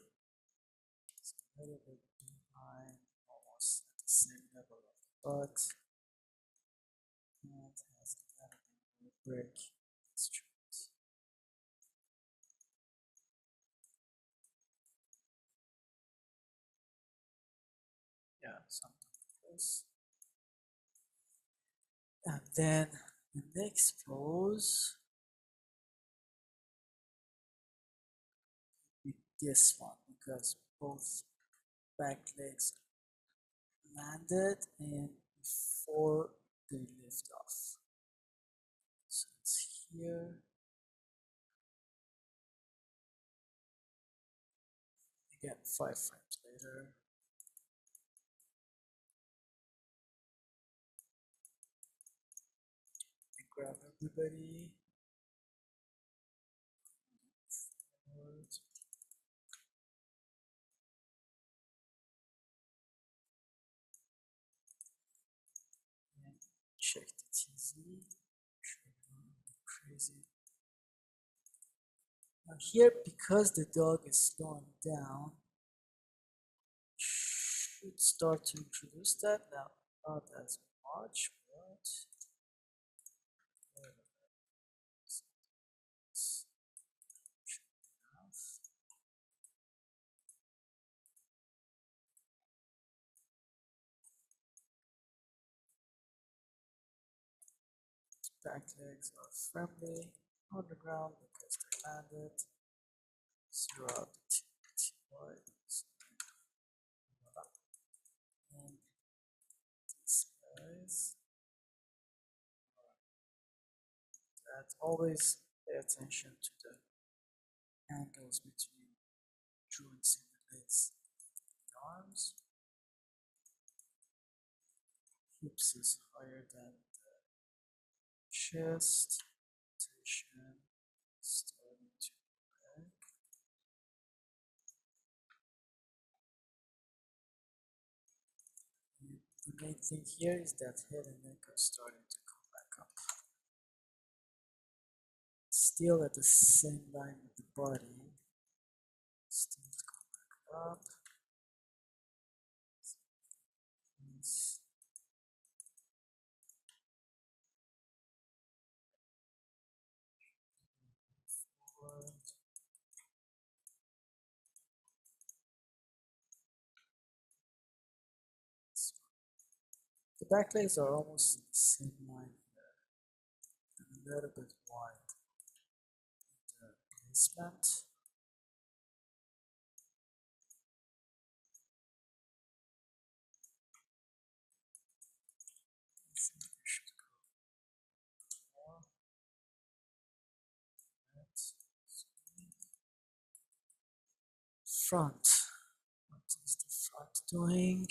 It's a little bit behind, almost at the same level of the butt. And has a little bit more break instrument. Yeah, something like this. And then the next pose with this one because both back legs landed and before they lift off. So it's here. Again, 5 frames later. And grab everybody. Forward. And check the TZ. Crazy. Now here, because the dog is slowing down, should start to introduce that now. Not as much, but Back legs are firmly on the ground because they landed. Zero out the TY. And these guys. That always pay attention to the angles between joints in the legs and arms. Hips is higher than the chest. Rotation starting to go back. And the main thing here is that head and neck are starting to come back up. Still at the same line with the body. Still to come back up. Nice. Forward. The back legs are almost in the same line here, and a little bit wide. The placement. I think we should go more. Front. What is the front doing?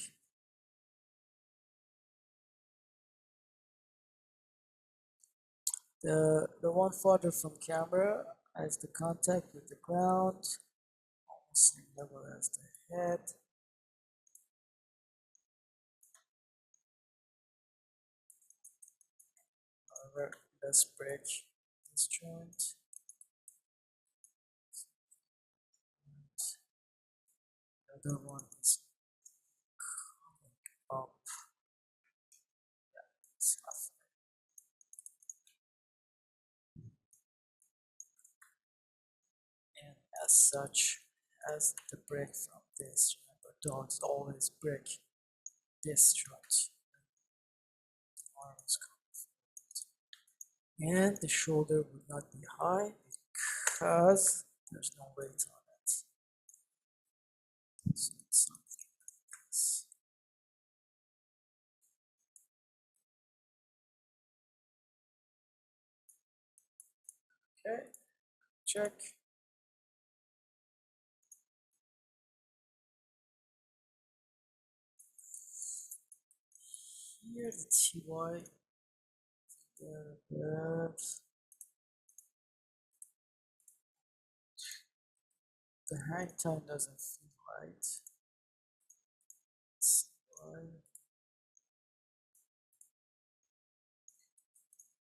The one farther from camera has the contact with the ground, almost same level as the head. However, let's break this joint. The other one is coming up. Yeah, it's halfway. And as such, as the break from this, remember dogs always break this joint. The arms come forward. And the shoulder would not be high because there's no weight on it. So it's something like this. Okay, check. Here the TY, the hang time doesn't feel right. TY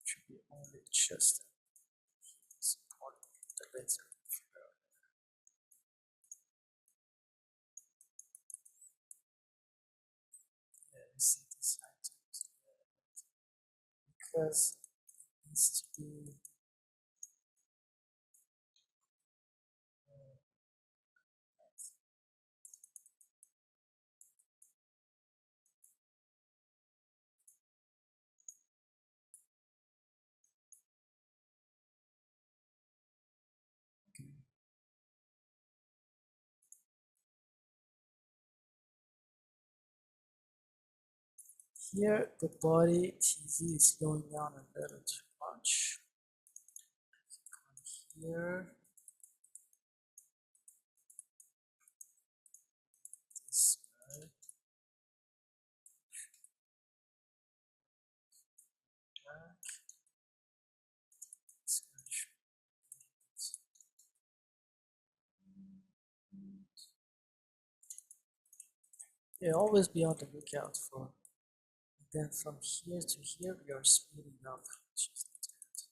should be only chest and support the legs are figure out. Yeah, you see this hang time because it needs to be here the body TV is slowing down a little too much. Here, this guy, back, this guy should yeah, always be on the lookout for. Then from here to here, we are speeding up, which is not good.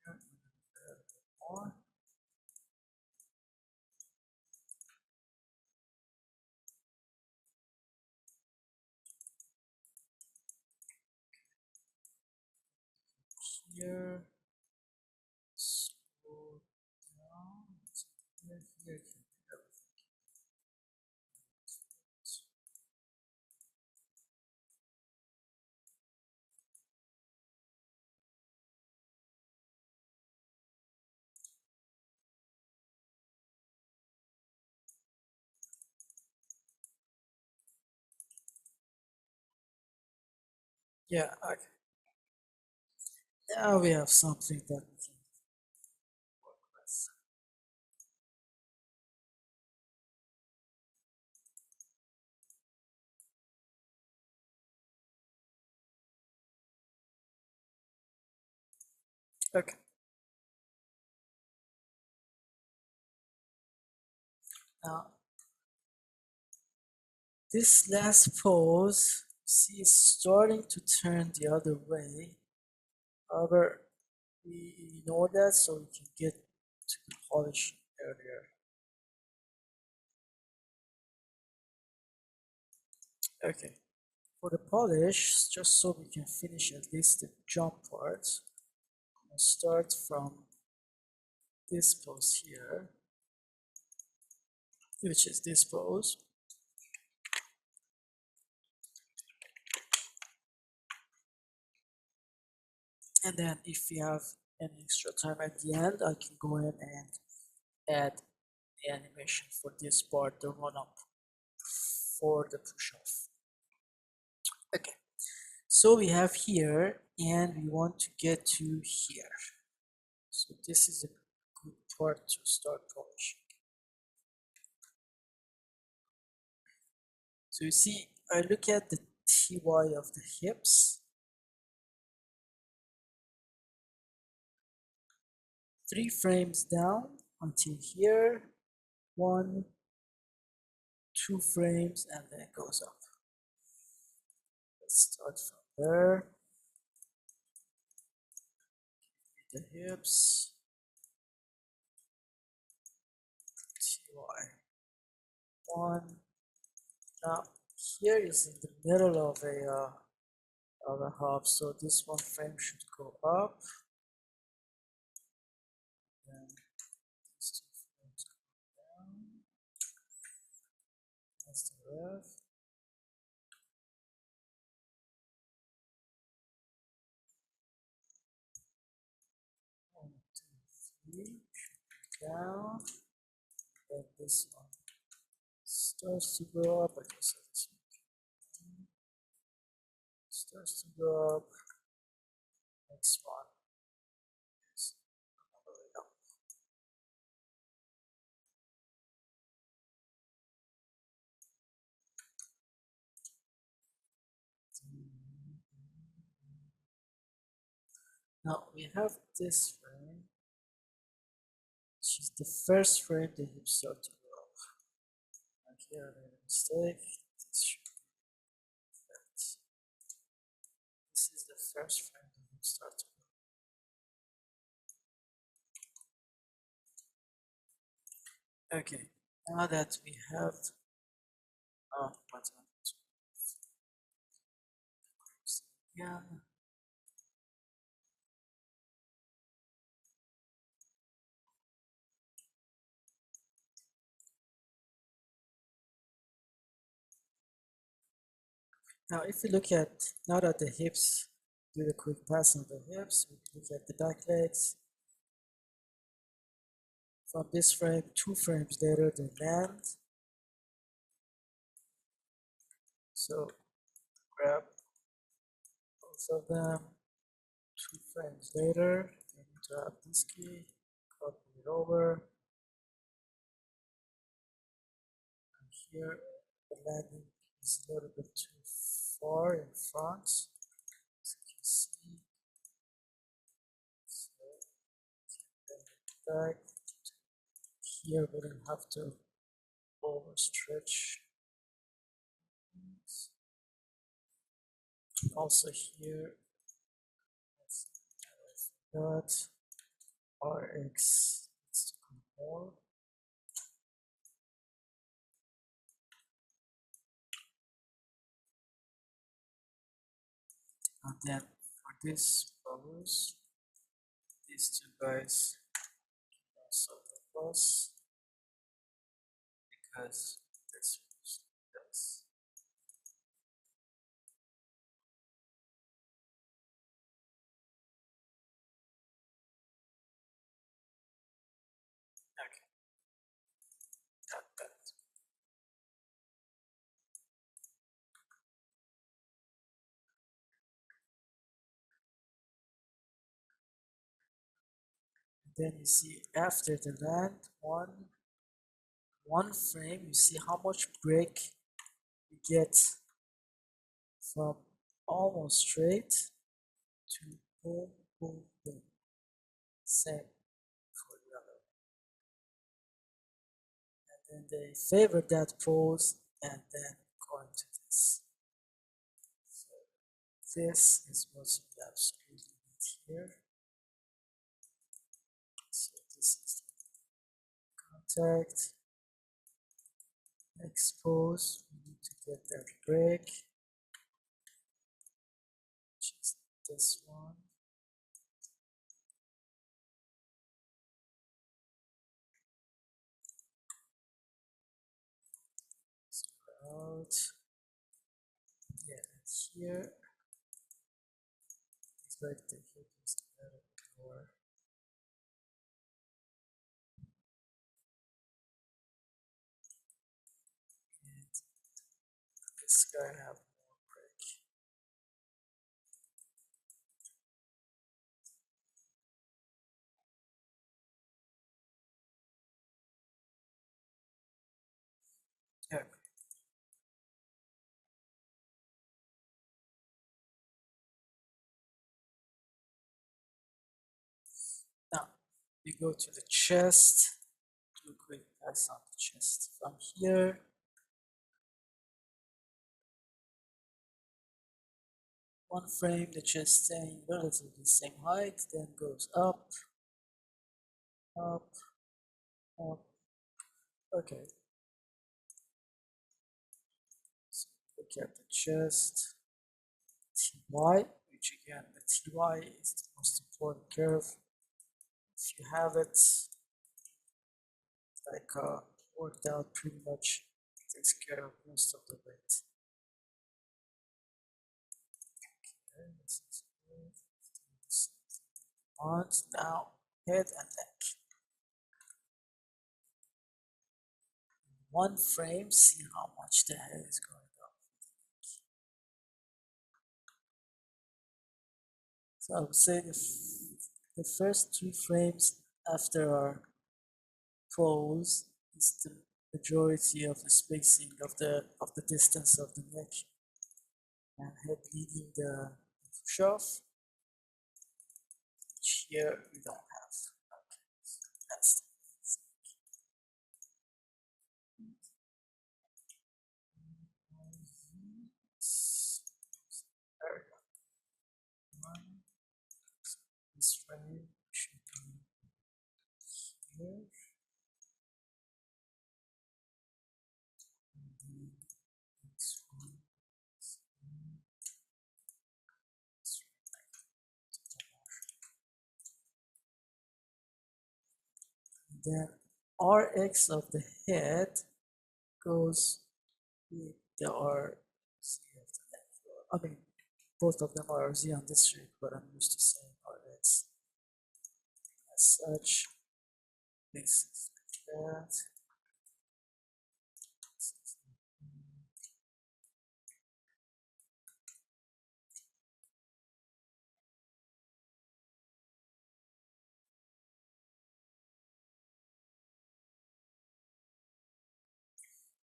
Here, a little bit more. Here can be everything. Yeah, okay. Now we have something that we can work with. Okay. Now this last pose, see, is starting to turn the other way. However, we ignore that so we can get to the polish earlier. Okay. For the polish, just so we can finish at least the jump part, I'm gonna start from this pose here, which is this pose. And then if we have any extra time at the end, I can go in and add the animation for this part, the run up for the push off. Okay, so we have here and we want to get to here. So this is a good part to start polishing. So you see, I look at the TY of the hips. 3 frames down until here, 1, 2 frames, and then it goes up. Let's start from there. The hips, TY1. Now here is in the middle of a hub, so this 1 frame should go up. And these 2 frames go down. That's the ref. One, two, three, down. Then this one starts to go up. I guess this one starts to go up. Next one is all the way up. Now we have this frame, which is the first frame the hips start to go up. And here I made a mistake. This should be that. This is the first frame the hips start to go up. Okay, now that we have what's on yeah. Now if you look at, now that the hips, do the quick pass on the hips, we look at the back legs. From this frame, 2 frames later they land. So grab both of them, 2 frames later, they need to have this key, copy it over. And here the landing is a little bit too far in front, as you can see. So bring it back. Here we don't have to overstretch. Also here, that RX needs to come more. And then for this pose, these 2 guys also help us. because that's okay. Got that. Then you see after the land one frame, you see how much break you get from almost straight to boom, boom, boom. Same for the other. And then they favor that pose and then go into this. So this is what we absolutely need here. So this is the contact. Expose, we need to get that break, which is this one. Out. Yeah, and here it's like the hip is together more. And this guy have more break. Yeah. Now we go to the chest. Do a quick pass on the chest from here. One frame, the chest staying relatively same height, then goes up, up, up. Okay. So look at the chest. TY, which again, the TY is the most important curve. If you have it, like worked out pretty much, takes care of most of the weight. Okay, this is good. On now, head and neck. One frame, see how much the head is going up. So I would say the first 3 frames after our pose is the majority of the spacing of the distance of the neck and head leading the push-off, which here we don't have. Okay, that's this frame should be here. And then this one is then Rx of the head goes with the RZ of the neck. I mean, both of them are RZ on this shape, but I'm used to saying Rx as such. This is like that.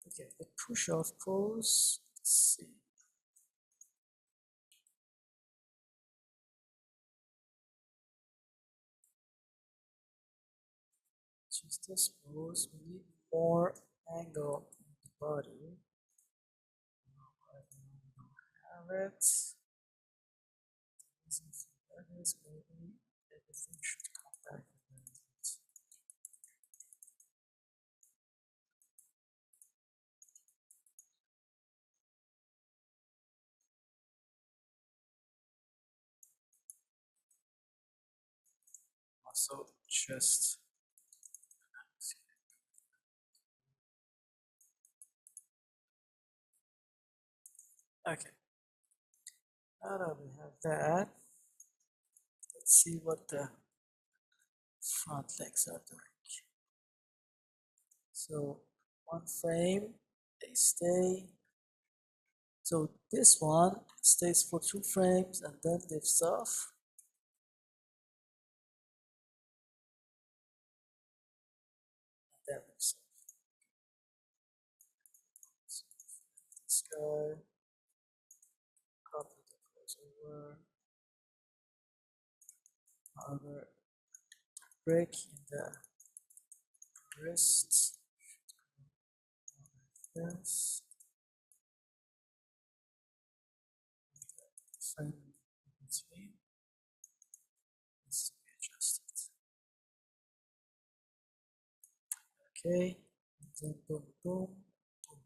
Okay, the push-off pose. Let's see. Choose this pose. We need more angle in the body. I don't have it. That is maybe everything should come back a little bit. Also, just Okay, now that we have that, let's see what the front legs are doing. So one frame, they stay. So this one stays for 2 frames and then lifts off. And then lifts off. So this guy, copy the crossover, however, break in the wrist, like this, frame in between, needs to be adjusted. Okay, and then boom, boom, boom,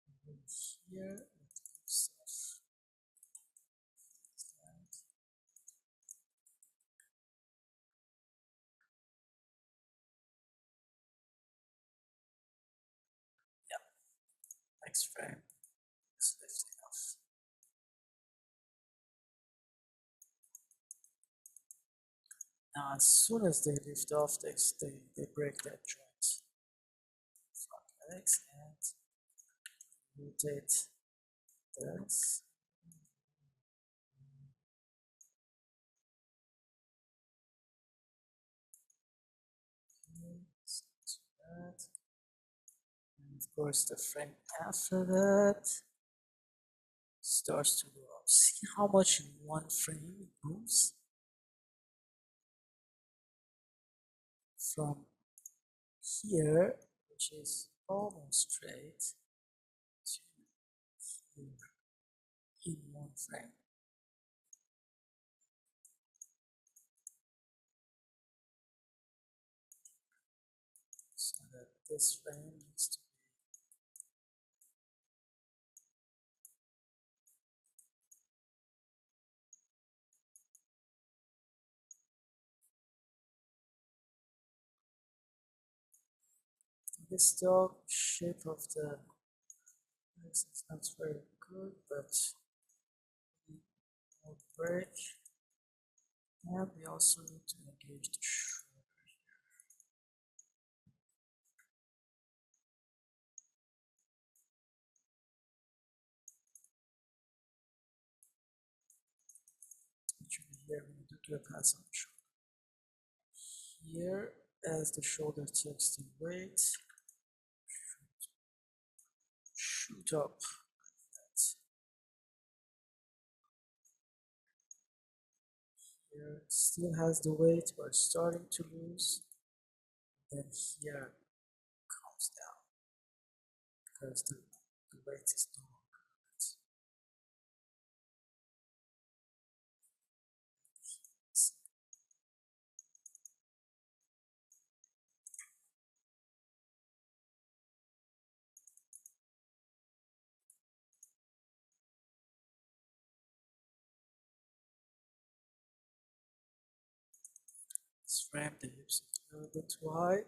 and then here, stuff. Yeah, next frame is lifting off. Now, as soon as they lift off, they break that joint. Front legs and rotate this. Okay, so to that. And of course, the frame after that starts to go up. See how much in one frame it moves? From here, which is almost straight, to here in one frame. So that this frame needs to be this dog shape of the legs is not very good, but we will break. And we also need to engage the shoulder here. Actually, here we need to do a pass on the shoulder. Here, as the shoulder takes the weight, shoot up like that. Here, it still has the weight, but starting to lose. Then here comes down because the weight is no longer on it. Let's ramp the hips a little bit too high.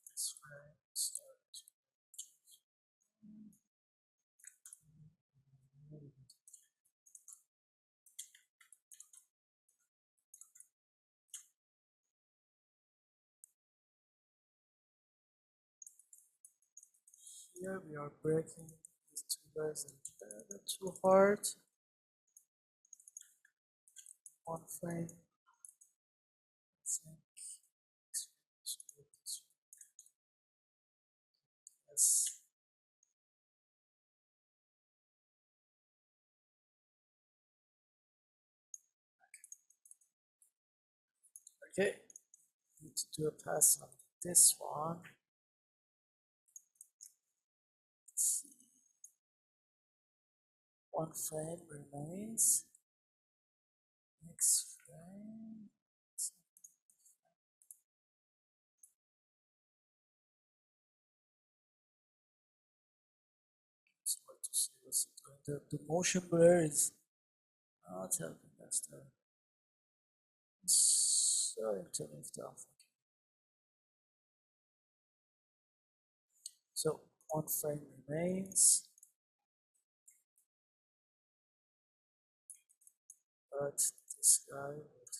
Let's ramp, start. Here we are breaking these two legs a little too hard. One frame. Yes. Okay. Need to do a pass on this one. Let's see. One frame remains. Next frame. It's hard to see what's doing. The motion blur is not helping us there. Sorry to lift off. So one frame remains, but this guy would.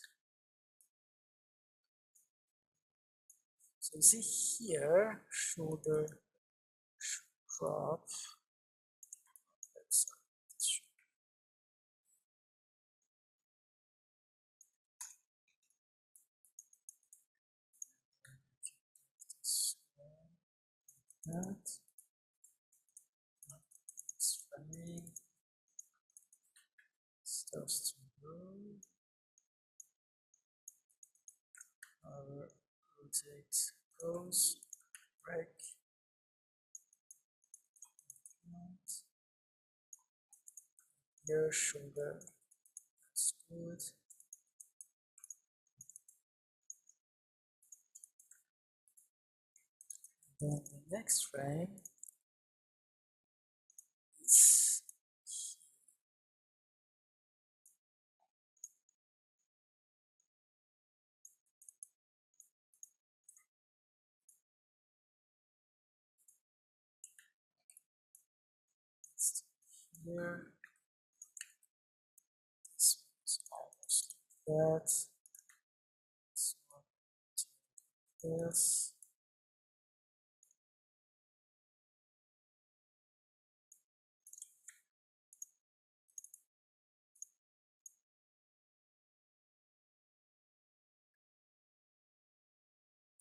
So you see here, shoulder drop. Let's that. It's funny. Starts to move. Our rotate goes. Break. Here, shoulder. That's good. Then the next frame is here. This one's almost like that. This one, this.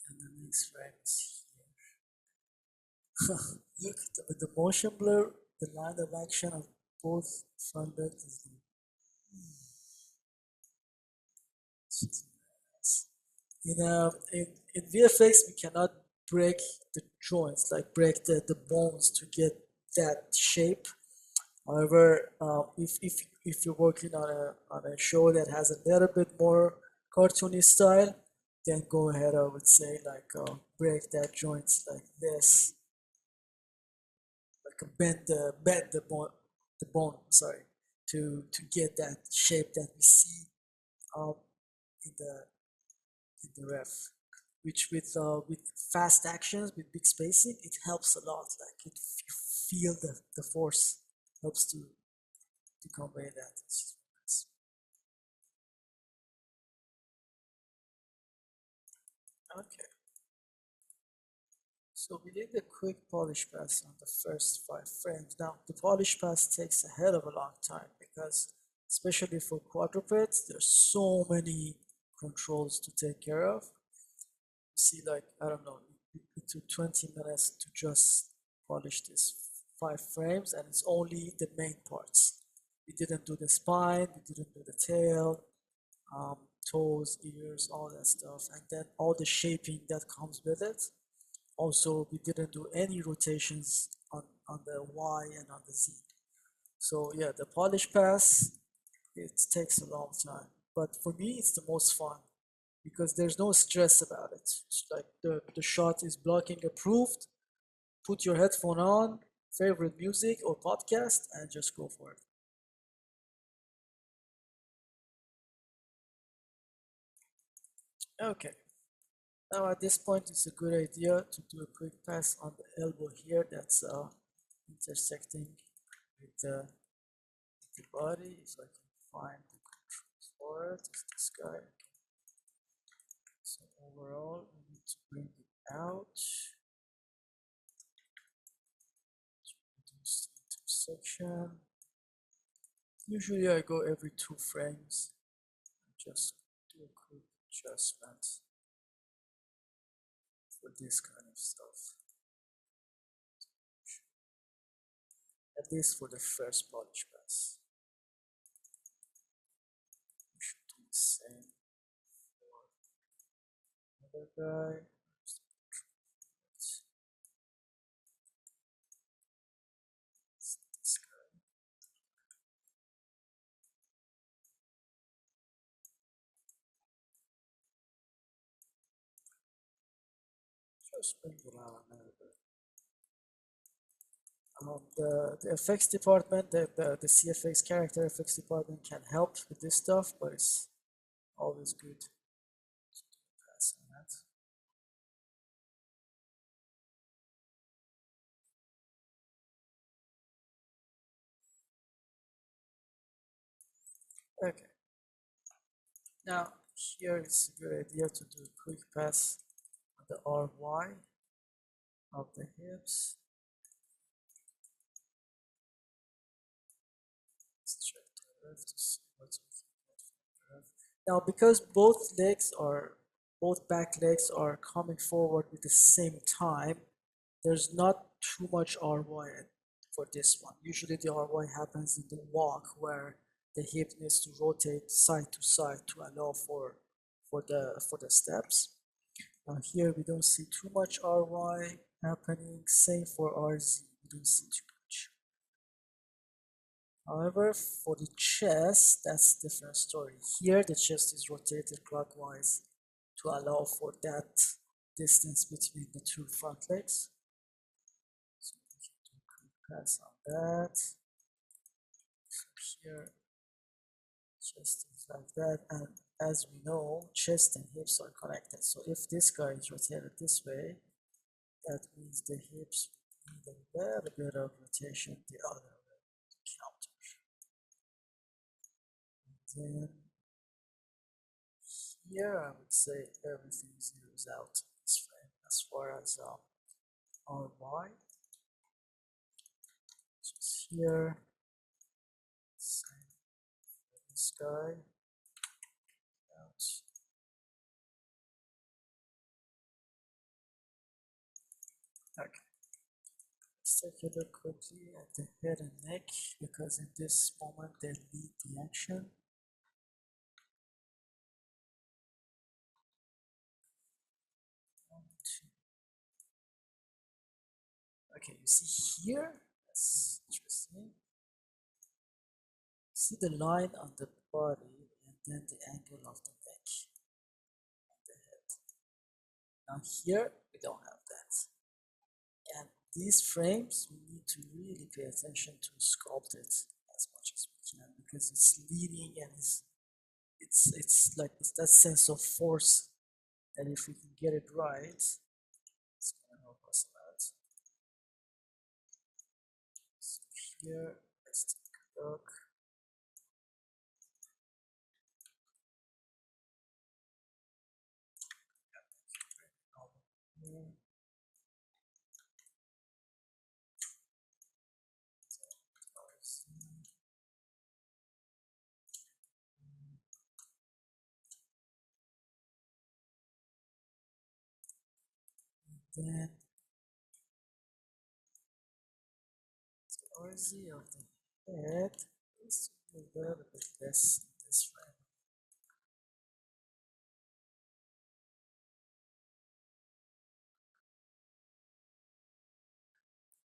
And the next frame is here. Look, with the motion blur, the line of action of both front leg is in VFX we cannot break the joints, like break the bones to get that shape. However, if you're working on a show that has a little bit more cartoony style, then go ahead. I would say like break that joints like this, like bend the bone. Sorry, to get that shape that we see in the ref. Which with fast actions with big spacing, it helps a lot. Like you feel the force helps to convey that. Okay. So we did a quick polish pass on the first 5 frames. Now the polish pass takes a hell of a long time because, especially for quadrupeds, there's so many controls to take care of. See, like, I don't know, it took 20 minutes to just polish this 5 frames, and it's only the main parts. We didn't do the spine, we didn't do the tail, toes, ears, all that stuff, and then all the shaping that comes with it. Also, we didn't do any rotations on the Y and on the Z. So yeah, the polish pass, it takes a long time. But for me, it's the most fun because there's no stress about it. It's like the shot is blocking approved, put your headphone on, favorite music or podcast, and just go for it. Okay. Now at this point, it's a good idea to do a quick pass on the elbow here that's intersecting with the body. If I can find the controls for it, it's this guy. So overall, we need to bring it out. Reduce the intersection. Usually I go every 2 frames. Just do a quick adjustment for this kind of stuff. At least for the first polish pass. We should do the same for another guy. This guy. Just bring it out a little bit. The effects department, the CFX character effects department can help with this stuff, but it's always good to pass on that. Okay. Now here it's a good idea to do a quick pass on the RY of the hips. Let's check the ref to see what's we can get from the ref. Now because both back legs are coming forward with the same time, there's not too much RY for this one. Usually the RY happens in the walk where the hip needs to rotate side to side to allow for the steps. Now here we don't see too much RY happening. Same for RZ, we don't see too much. However, for the chest, that's a different story. Here the chest is rotated clockwise to allow for that distance between the two front legs. So we can do a quick pass on that. So here, chest is like that, and as we know, chest and hips are connected. So if this guy is rotated this way, that means the hips need a little bit of rotation the other way to counter. And then here I would say everything zeroes out in this frame as far as RY. Just here, same for this guy. Out. Okay. Let's take a look quickly at the head and neck because in this moment they lead the action. Okay, you see here, that's interesting. See the line on the body and then the angle of the neck and the head. Now here we don't have that. And these frames we need to really pay attention to sculpt it as much as we can because it's leading and it's like it's that sense of force, and if we can get it right, it's gonna help us a lot. So here, let's take a look. Then the RZ of the head is a little bit less in this frame.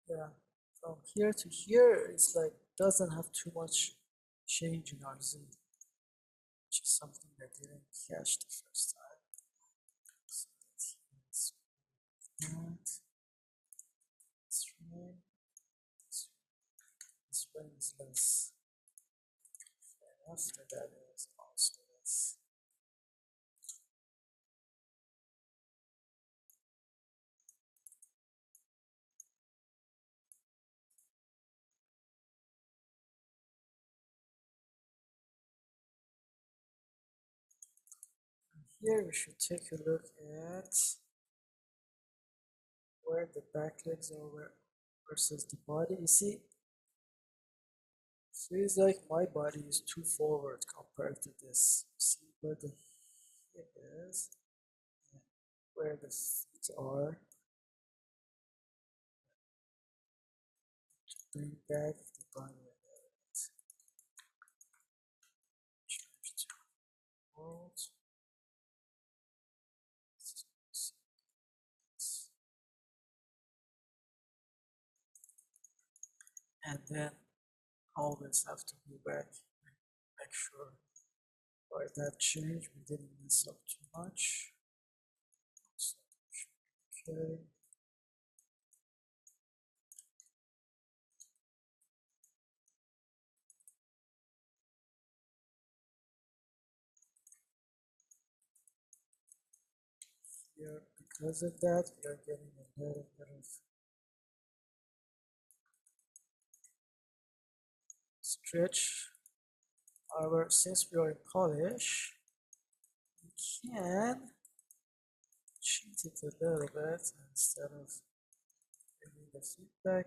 Yeah, from here to here, it's like doesn't have too much change in RZ, which is something that didn't catch the first time. So let's use that. This frame. This frame is less. And after that is also less. Here we should take a look at where the back legs are versus the body. You see, feels like my body is too forward compared to this. See where the hip is, and where the feet are. To bring back the body a little bit. Change to world. And then always have to go back and make sure by that change we didn't mess up too much. So, okay. Here, because of that, we are getting a little bit of stretch. However, since we are in polish, we can cheat it a little bit instead of bringing the feedback.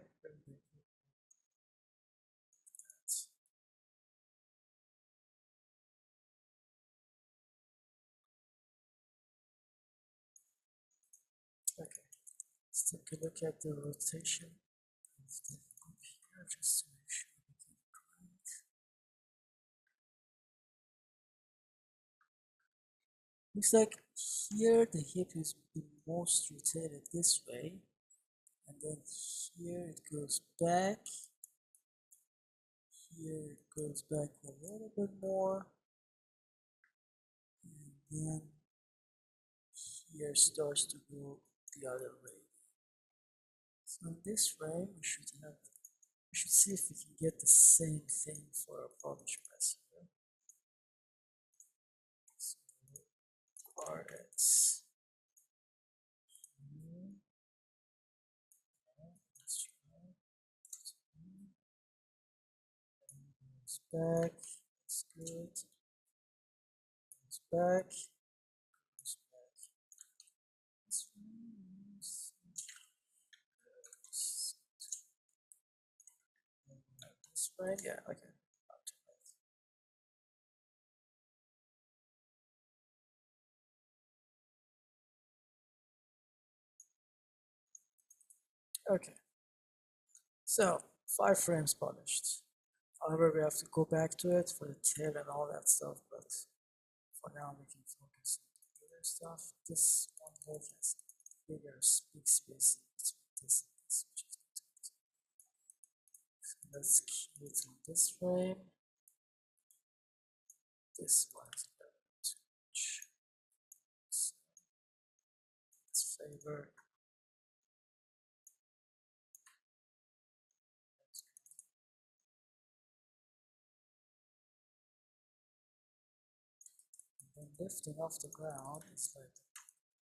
Okay, let's take a look at the rotation of the group here just to make sure we get it right. Looks like here the hip is the most rotated this way, and then here it goes back. Here it goes back a little bit more, and then here starts to go the other way. So in this frame, we should see if we can get the same thing for our polish press here. So RX. Let's try. Goes back. That's good. Goes back. Goes back. This way, yeah, okay. Okay, so 5 frames polished. However, we have to go back to it for the tail and all that stuff, but for now we can focus on the other stuff. This one leg has bigger big space between this and this, which is good. So let's keep it on this frame. This one is a little bit too much. So let's favor. And lifting off the ground is like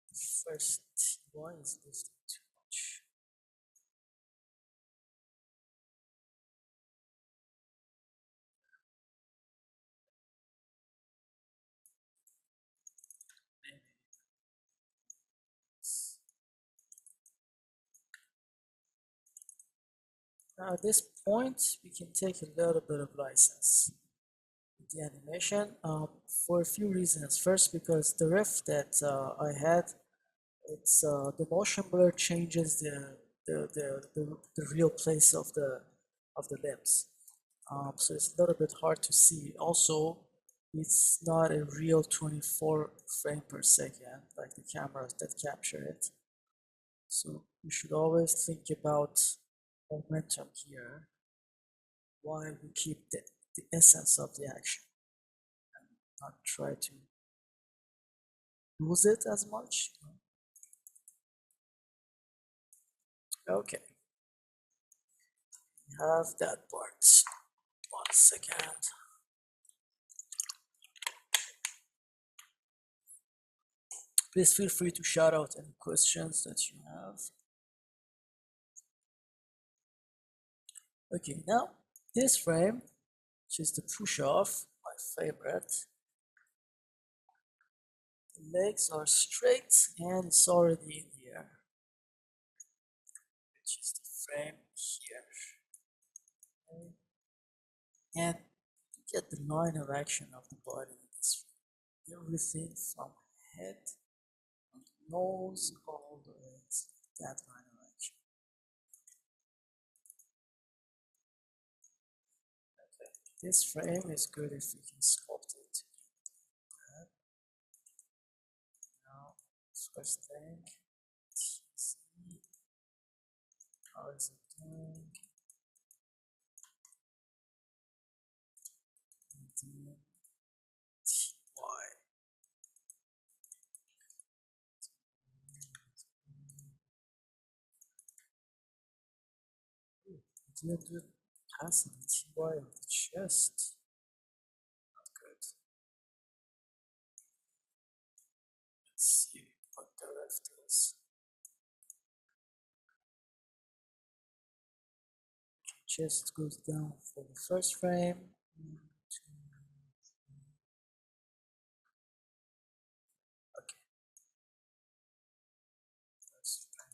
the first TY is lifting too much. Now at this point, we can take a little bit of license with the animation for a few reasons. First, because the riff that I had, it's the motion blur changes the real place of the limbs. So it's a little bit hard to see. Also, it's not a real 24 frame per second like the cameras that capture it. So you should always think about momentum here while we keep the essence of the action and not try to lose it as much. Okay, we have that part. 1 second. Please feel free to shout out any questions that you have. Okay, now this frame, which is the push off, my favorite. The legs are straight and it's already in the air, which is the frame here. Okay. And get the line of action of the body in this frame. Everything from head and nose all the way to that line of action. Okay, this frame is good if we can sculpt it. Now, first thing, see how is it doing? And then TY. Didn't do passing TY on the chest. Not good. Let's see what the ref Chest goes down for the first frame. 1, 2, 3. Okay. First frame.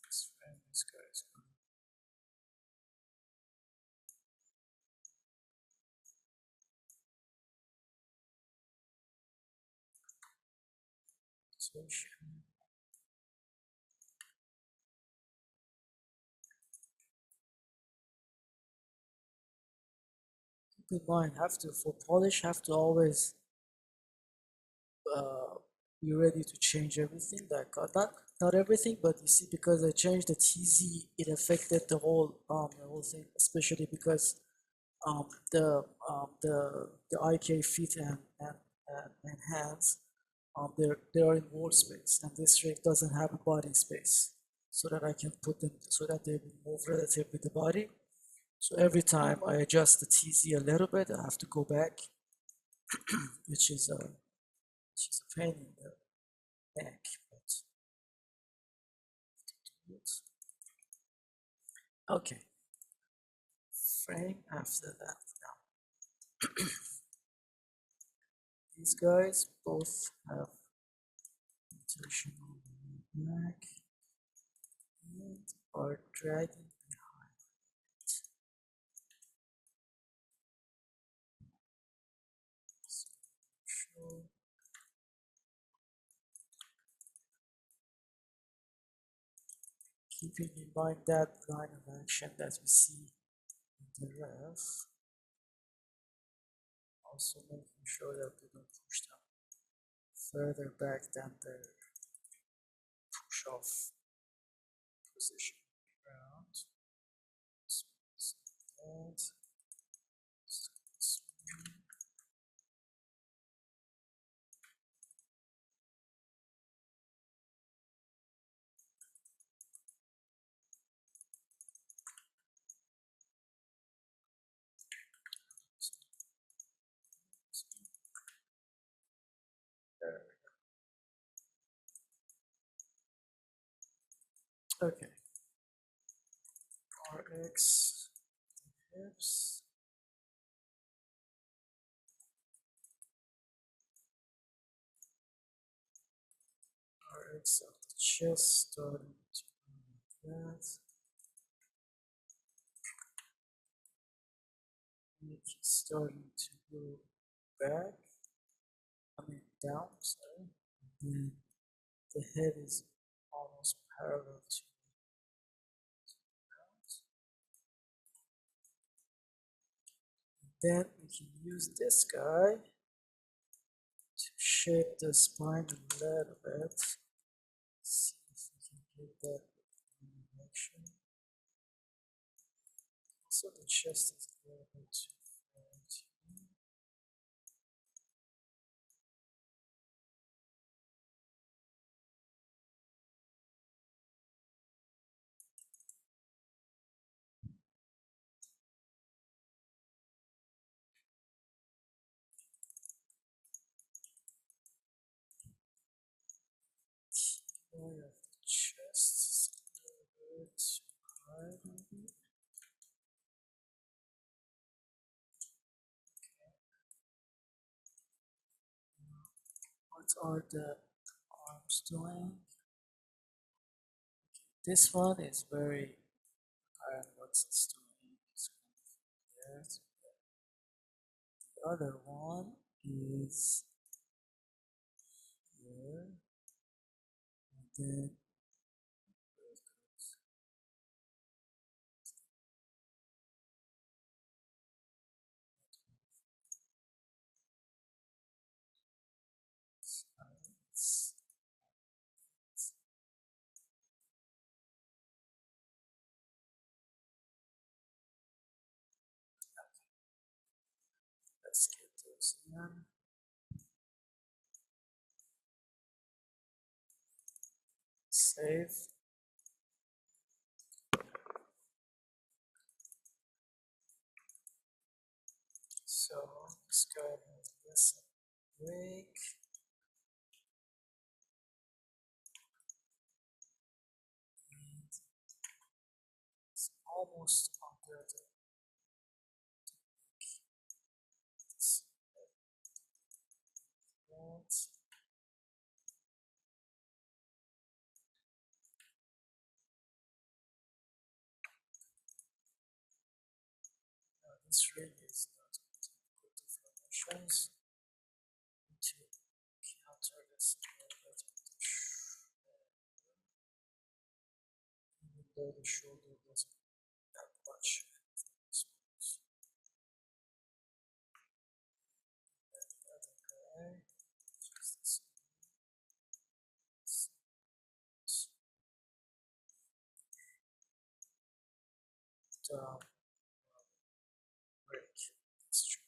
This frame, this guy is good. Solution. Keep in mind, for polish, have to always be ready to change everything. Like not everything, but you see, because I changed the TZ, it affected the whole thing, especially because the IK feet and hands, they are in wall space, and this rig doesn't have a body space, so that I can put them so that they will move relative with the body. So every time I adjust the TZ a little bit, I have to go back, which is a pain in the neck, but okay. Frame after that. Now these guys both have rotation on the neck and are dragging behind. So show. Keeping in mind that line of action that we see in the ref, also making sure that we don't push them further back than their push off position around. And there. Okay. RX hips. RX of the chest, starting to do that. Neck is starting to go back. Down, sorry. And then the head is almost parallel to the ground. Then we can use this guy to shape the spine a little bit. See if we can get that direction. So the chest is a little bit too far. Area of the chest is a little bit too high, maybe. What are the arms doing? This one is very apparent what it's doing. It's there. The other one is here, and then Let's get those in. Save. So this guy has this break. And it's almost under the that. This really is not good informations to counter this even though the shoulder doesn't have much. Down break straight.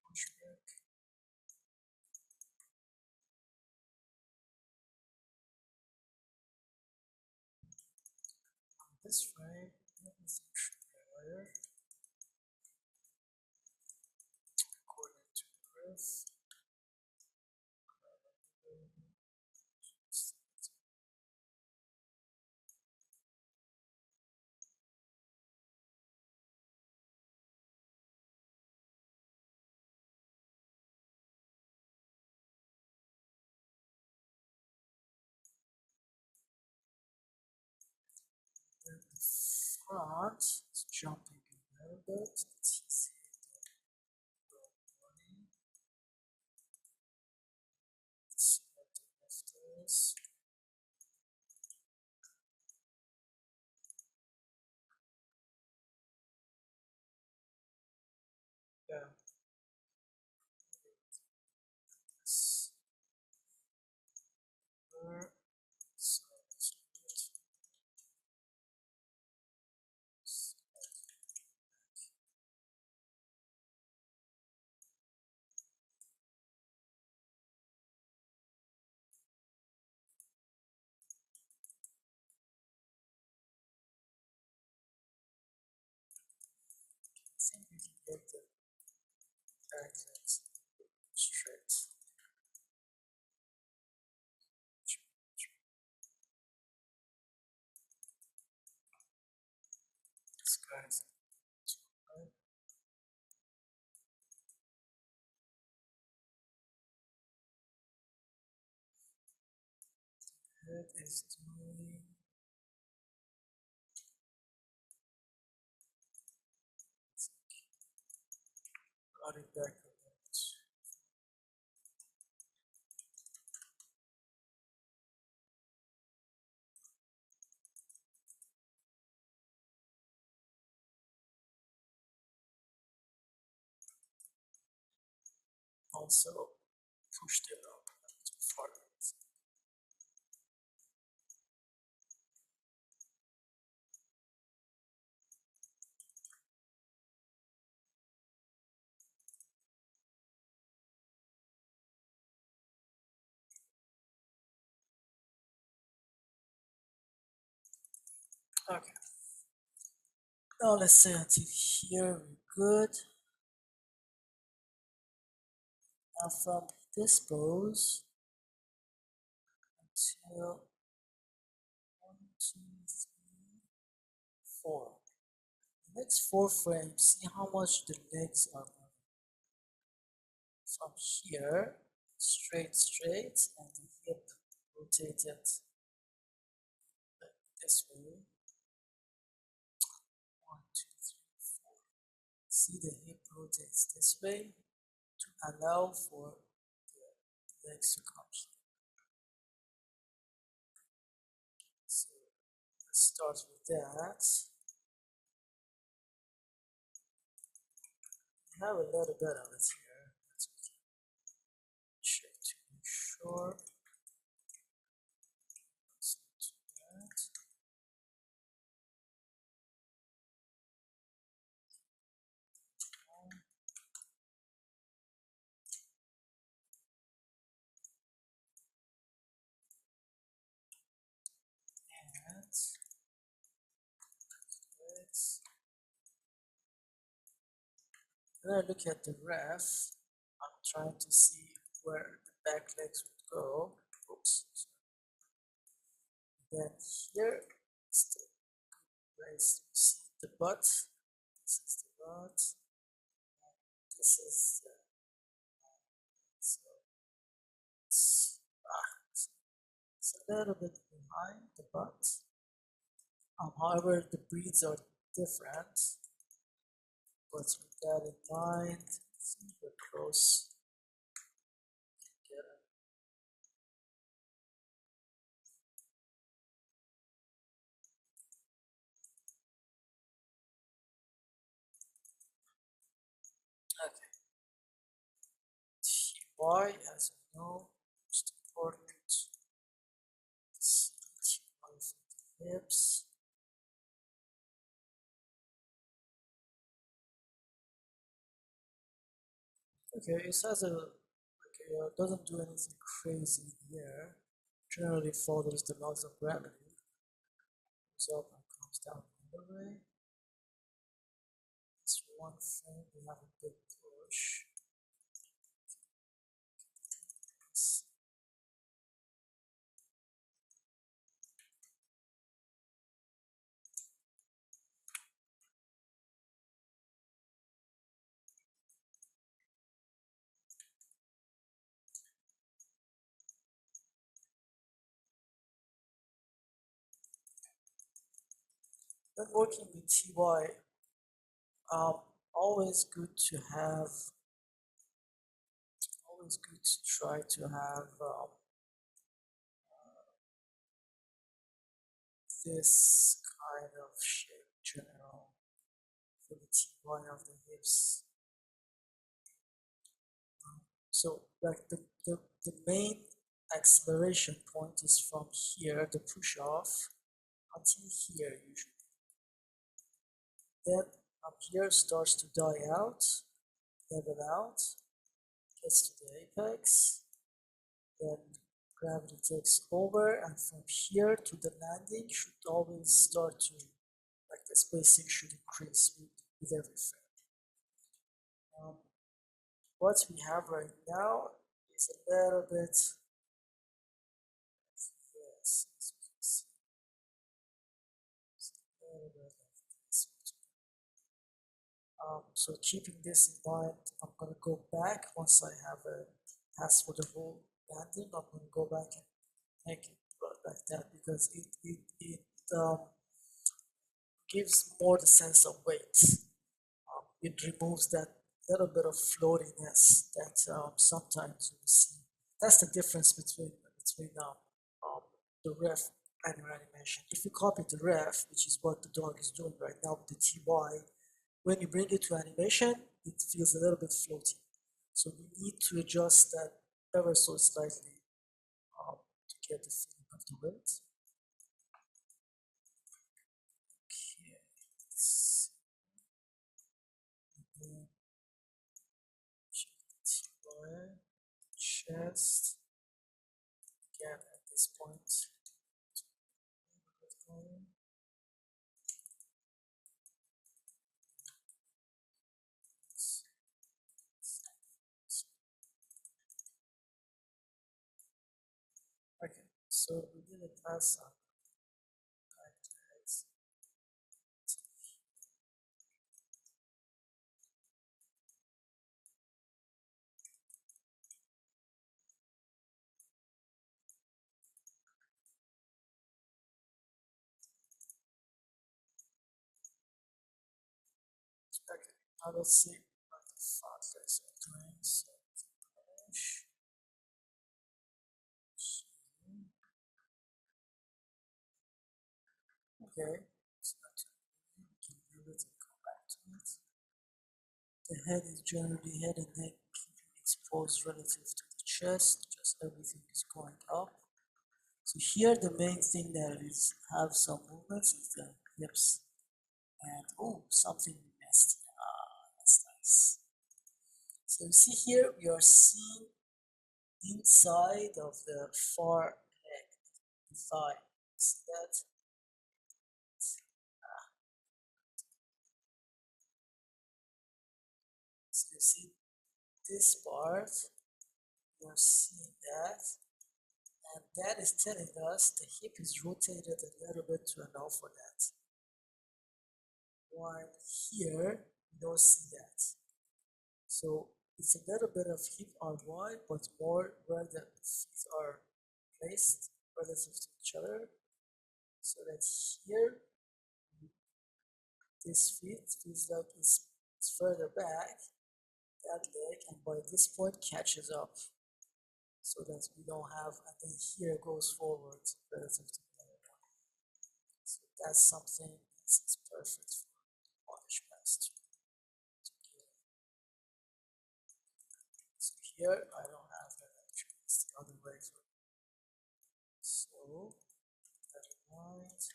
Push back. This way, everything should be higher according to the graph. And the front is jumping a little bit. It's easy. Let's see what the left is. Yeah. This. So let's do it. I think we can get the exit straight. This guy's too high. Head is doing. Got it back a bit. Also pushed it up too far. Okay. Now let's say until here we're good. Now from this pose until 1, 2, 3, 4. The next 4 frames, see how much the legs are moving. From here, straight, and the hip rotated this way. 1, 2, 3, 4. See the hip rotates this way to allow for the legs to come here. So let's start with that. We have a little bit of it here. Let's check to When I look at the ref, I'm trying to see where the back legs would go. Oops. Then here is the place to see the butt. This is the butt. This is the so it's a little bit behind the butt. However, the breeds are different. But with that in mind, we're close. Get it. Okay. TY, as we know, most important. TY for the hips. Okay, it has doesn't do anything crazy here. Generally follows the laws of gravity. Goes up and comes down the other way. That's one thing. We have a big push. When working with TY, always good to have, always good to try to have this kind of shape general for the TY of the hips. So like the main acceleration point is from here, the push off, until here usually. Then up here starts to die out, level out, gets to the apex, then gravity takes over, and from here to the landing should always start to, like the spacing should increase with every frame. What we have right now is a little bit, yes, as you can see, it's a little bit of this. So keeping this in mind, I'm going to go back once I have a pass for the whole landing. I'm going to go back and make it like that because it gives more the sense of weight. It removes that little bit of floatiness that sometimes you see. That's the difference between the ref and your animation. If you copy the ref, which is what the dog is doing right now with the TY, when you bring it to animation, it feels a little bit floaty. So we need to adjust that ever so slightly to get the feeling of the weight. Okay. TY, chest. Again, at this point, okay, so we did a pass on okay, now let's see what the fathers are doing. So okay, so we can move it and come back to it. The head is generally head and neck exposed relative to the chest, just everything is going up. So here the main thing that is have some movements is the hips. And oh, something we missed. That's nice. So you see here we are seeing inside of the far leg, the thigh. See that? this part, you're seeing that, and that is telling us the hip is rotated a little bit to allow for that. While here, you don't see that. So it's a little bit of hip on wide, but more where the feet are placed relative to each other. So that here, this feet feels like it's further back, that leg, and by this point catches up. So that we don't have, and then here goes forward relative to the other one. So that's something that's perfect for polish master. So here I don't have that actually, it's the other way. So that right,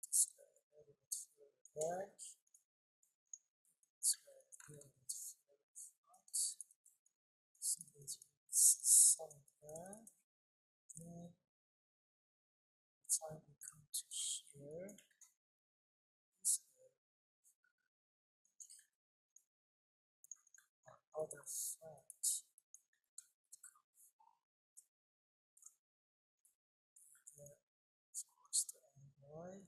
this guy a little bit further back, this guy a little bit further front. So there's some of that. Then by the time we come to here, this guy other front. Then of course the NY.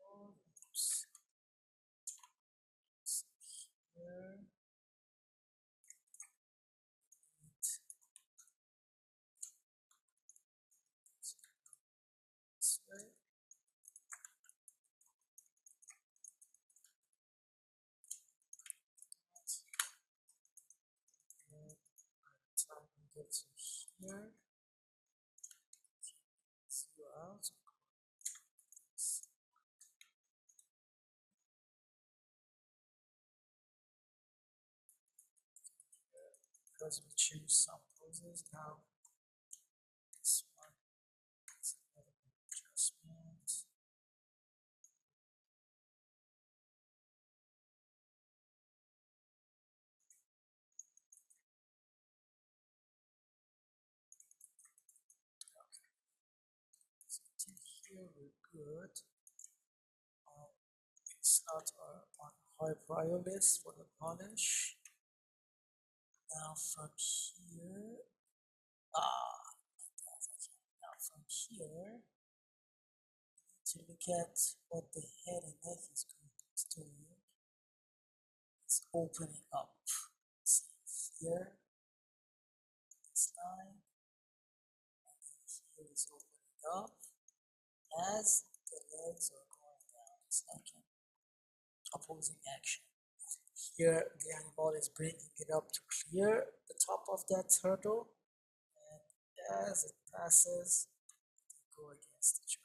Oops. So here. This way. And by the time we get to here, zero out. Because we choose some poses now, this one is another adjustment. So till here we're good. It's not on high prior list for the polish. Now from here, now from here, to look at what the head and neck is doing. It's opening up. See here, this line, and then here is opening up as the legs are going down. It's like an opposing action. Here, the animal is bringing it up to clear the top of that turtle, and as it passes, they go against each other.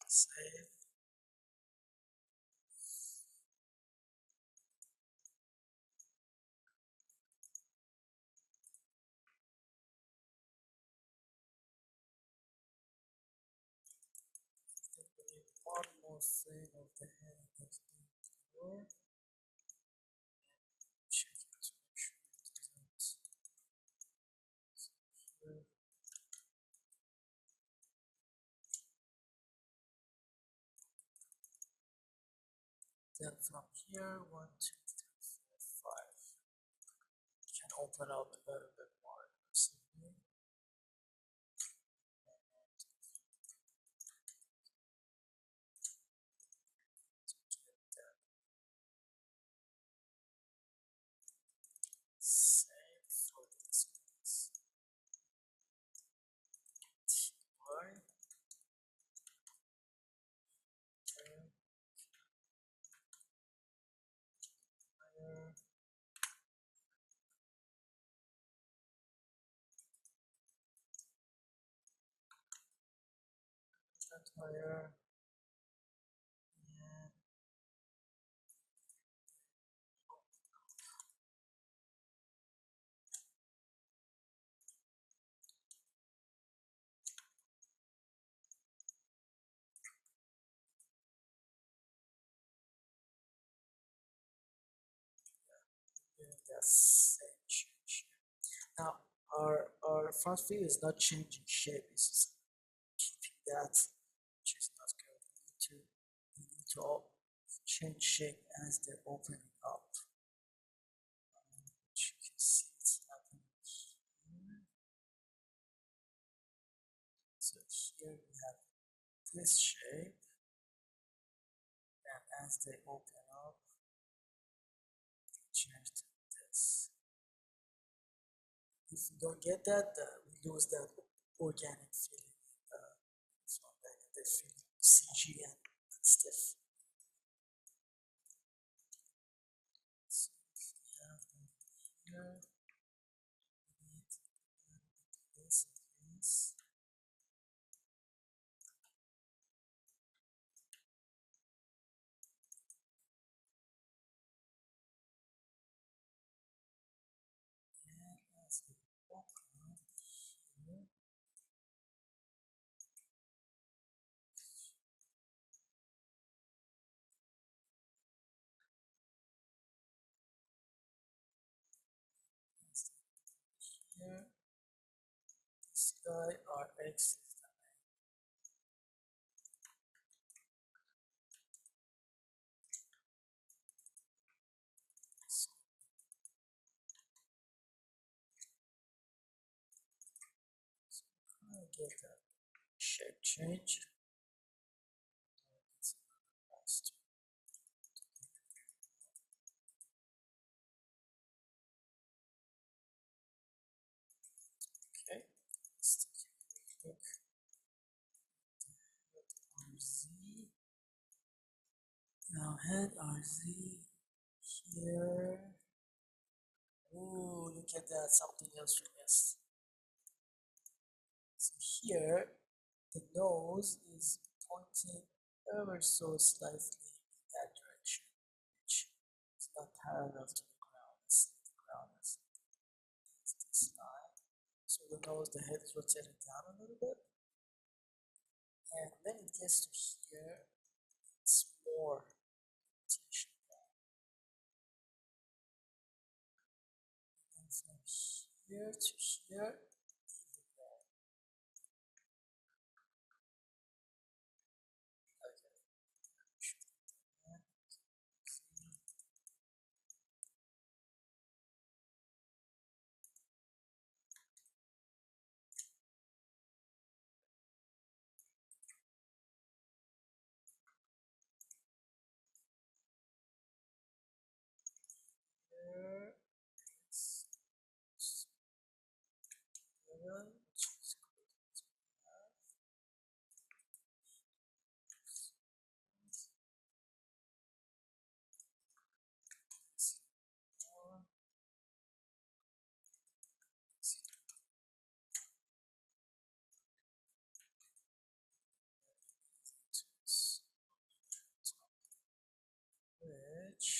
Save. One more thing of the head that's being clear. Check it to make sure it doesn't. So here. Then from here, 1, 2, 3, 4, 5. You can open up a little bit more aggressively. Same for this ones. TY. Higher. Higher. And doing that same change. Now, our front view is not changing shape, it's just keeping that, which is not good. We need to change shape as they're opening up. Which you can see it's happening here. So here we have this shape, and as they open up, change to this. If you don't get that, we lose that organic feeling from the feeling CG and stiff. So if we have them here, we need this and this. And as we open up here, here, this guy RX is the main. So I get that shape change. It's master. Okay, let's take a look at RZ. Now head RZ here. Ooh, look at that, something else we missed. So here, the nose is pointing ever so slightly in that direction, which is not parallel to the ground. The ground is this line. So the nose, the head is rotated down a little bit. And when it gets to here, it's more rotation down. And from here to here, even more. Okay. Here, it's 7, which is good. Which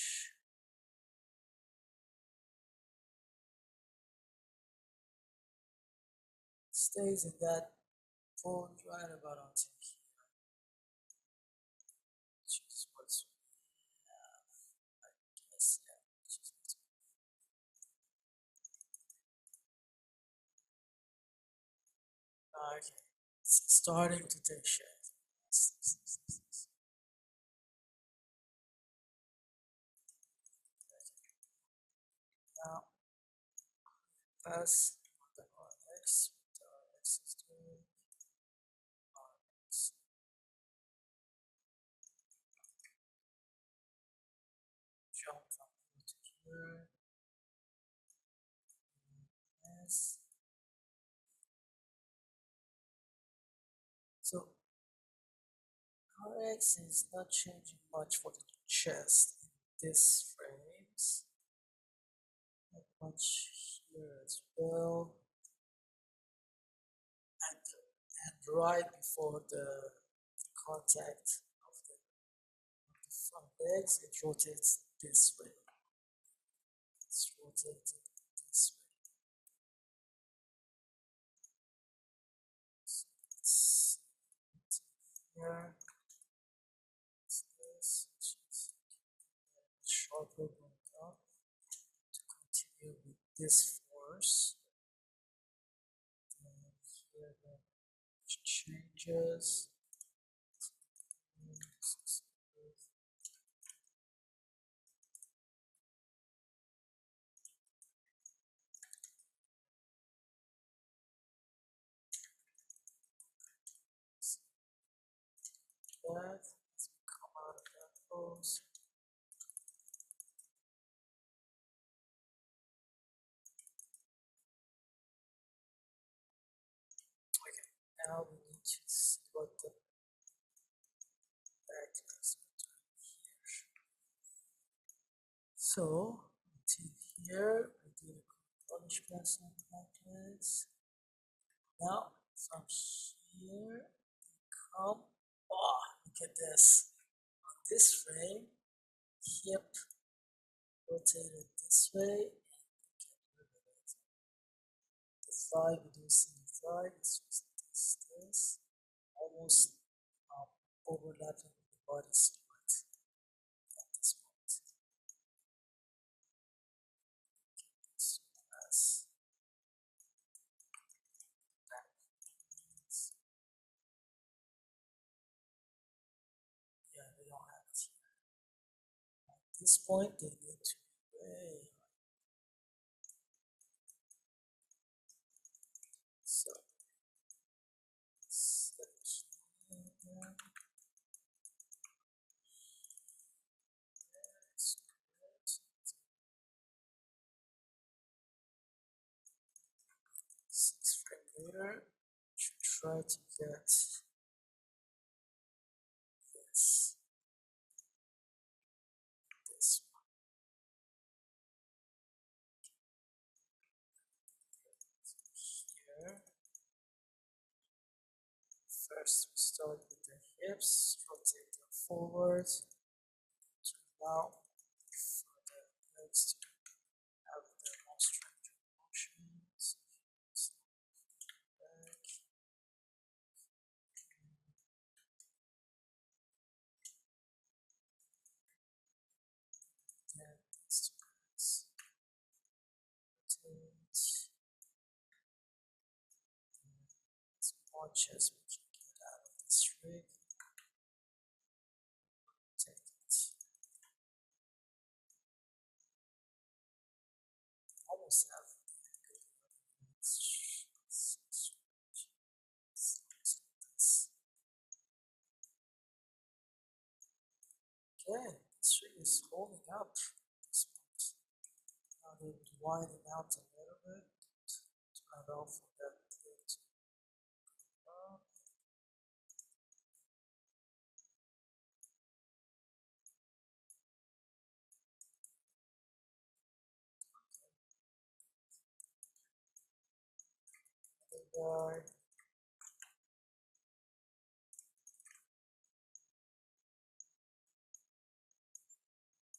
stays in that point right about until here, which is what's I guess, yeah, which is what's okay. It's starting to take shape. Now pass the RX, the RX is doing RX. Jump from here to here. Yes. So RX is not changing much for the chest in this frames. Not much here as well. And right before the contact of the front legs, it rotates this way. It's rotating this way. So it's here. It's this, which is sharper going up to continue with this force. images. That, let's come out of that pose. Okay, now we need to see what the back is doing here. So, until here, I did a polish pass on backwards. Now, from here, come, oh, look at this. On this frame, hip rotated this way, and get rid of it. The thigh, we don't see the thigh, it's just this, almost overlapping with the body split at this point. So as back knees. Yeah, they don't have it here. At this point, they need to be way high. So, set key again. That's good. 6 frame later, should try to get this one here. First, we start with the hips, rotate them forward. To allow for the legs to have their most range of motions. Back. Then these two legs rotate as much as we can get out of this rig. Take it. Almost have okay, this rig is holding up at this point. Now they would widen out a little bit to allow for that thing to go up. Guy.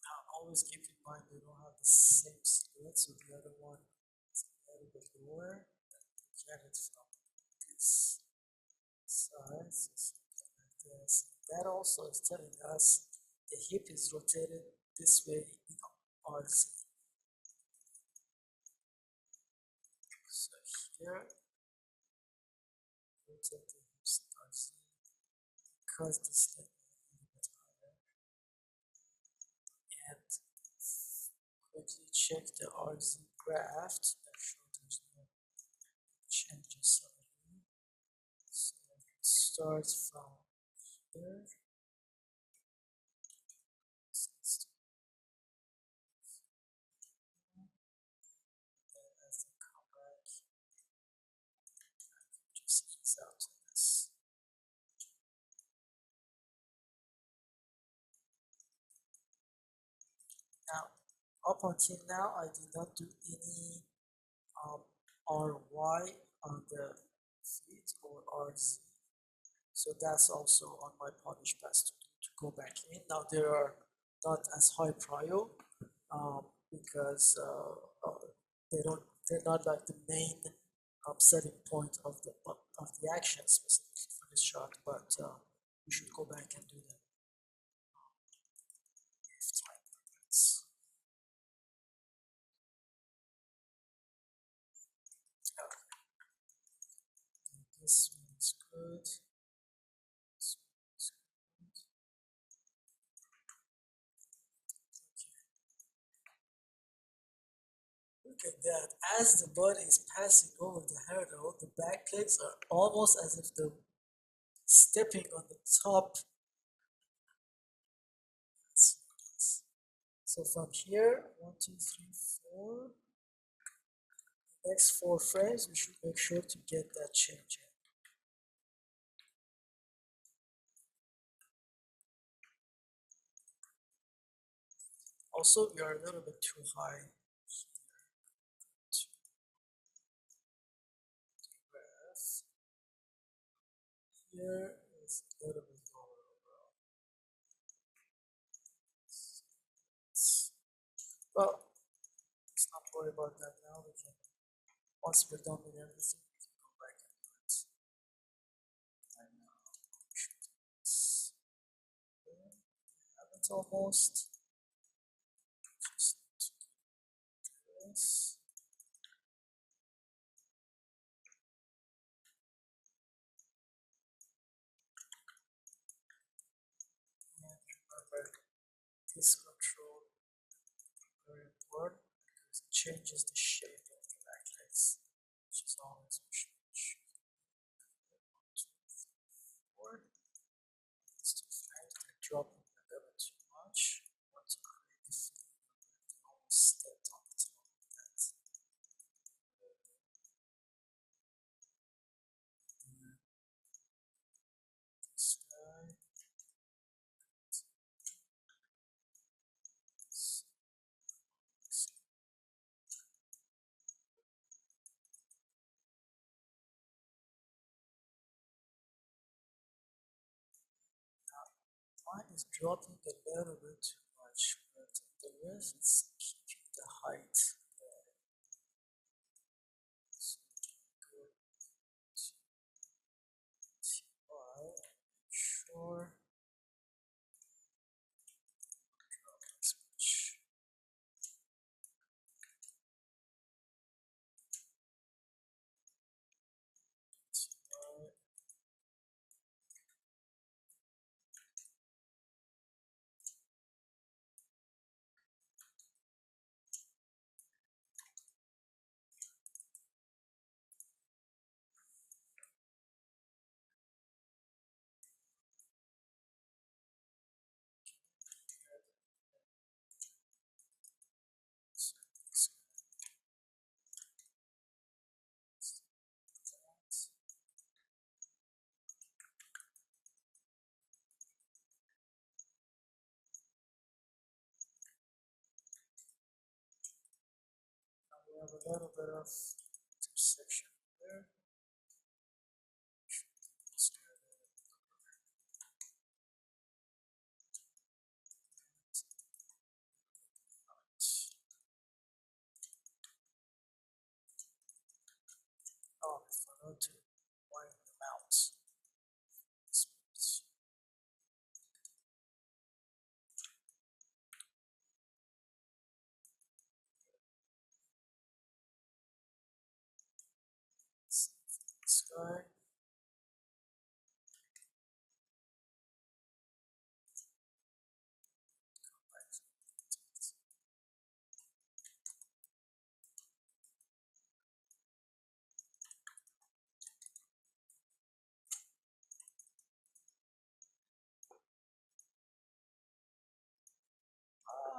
Now always keep in mind they don't have the same split, so the other one is a little bit lower. Get it from this side, so something like this. That also is telling us the hip is rotated this way in RZ. So here, rotate the hips in RZ because this leg is a little bit higher. And quickly check the RZ graph to make sure there's no changes suddenly. So it starts from here. And as they come back, I can just ease out of this. Now, up until now, I did not do any RY on the feet or RZ. So that's also on my polish pass to go back in. Now they are not as high prio because they're not like the main setting point of the action specifically for this shot, but we should go back and do that if time permits. Okay. And this one is good. at that. As the body is passing over the hurdle, the back legs are almost as if they're stepping on the top. So from here, 1, 2, 3, 4. Next 4 frames, we should make sure to get that change in. Also, we are a little bit too high here is a little bit lower overall. Well, let's not worry about that now. We can, once we're done with everything, we can go back and do it. And now we should do this. Okay. Have it almost. Just do this. And remember, this control very important because it changes the shape of the back legs, which is always we should choose. 1, 2, 3, 4. It's too flat, they're dropping a little too much. I want to create the feeling that they almost stepped on the top of that. This guy. Mine is dropping a little bit too much, but the rest is keeping the height. So go to TI, make sure. Switch. TI. Now we have a little bit of intersection there. Oh, I forgot to wind the mouse. This guy.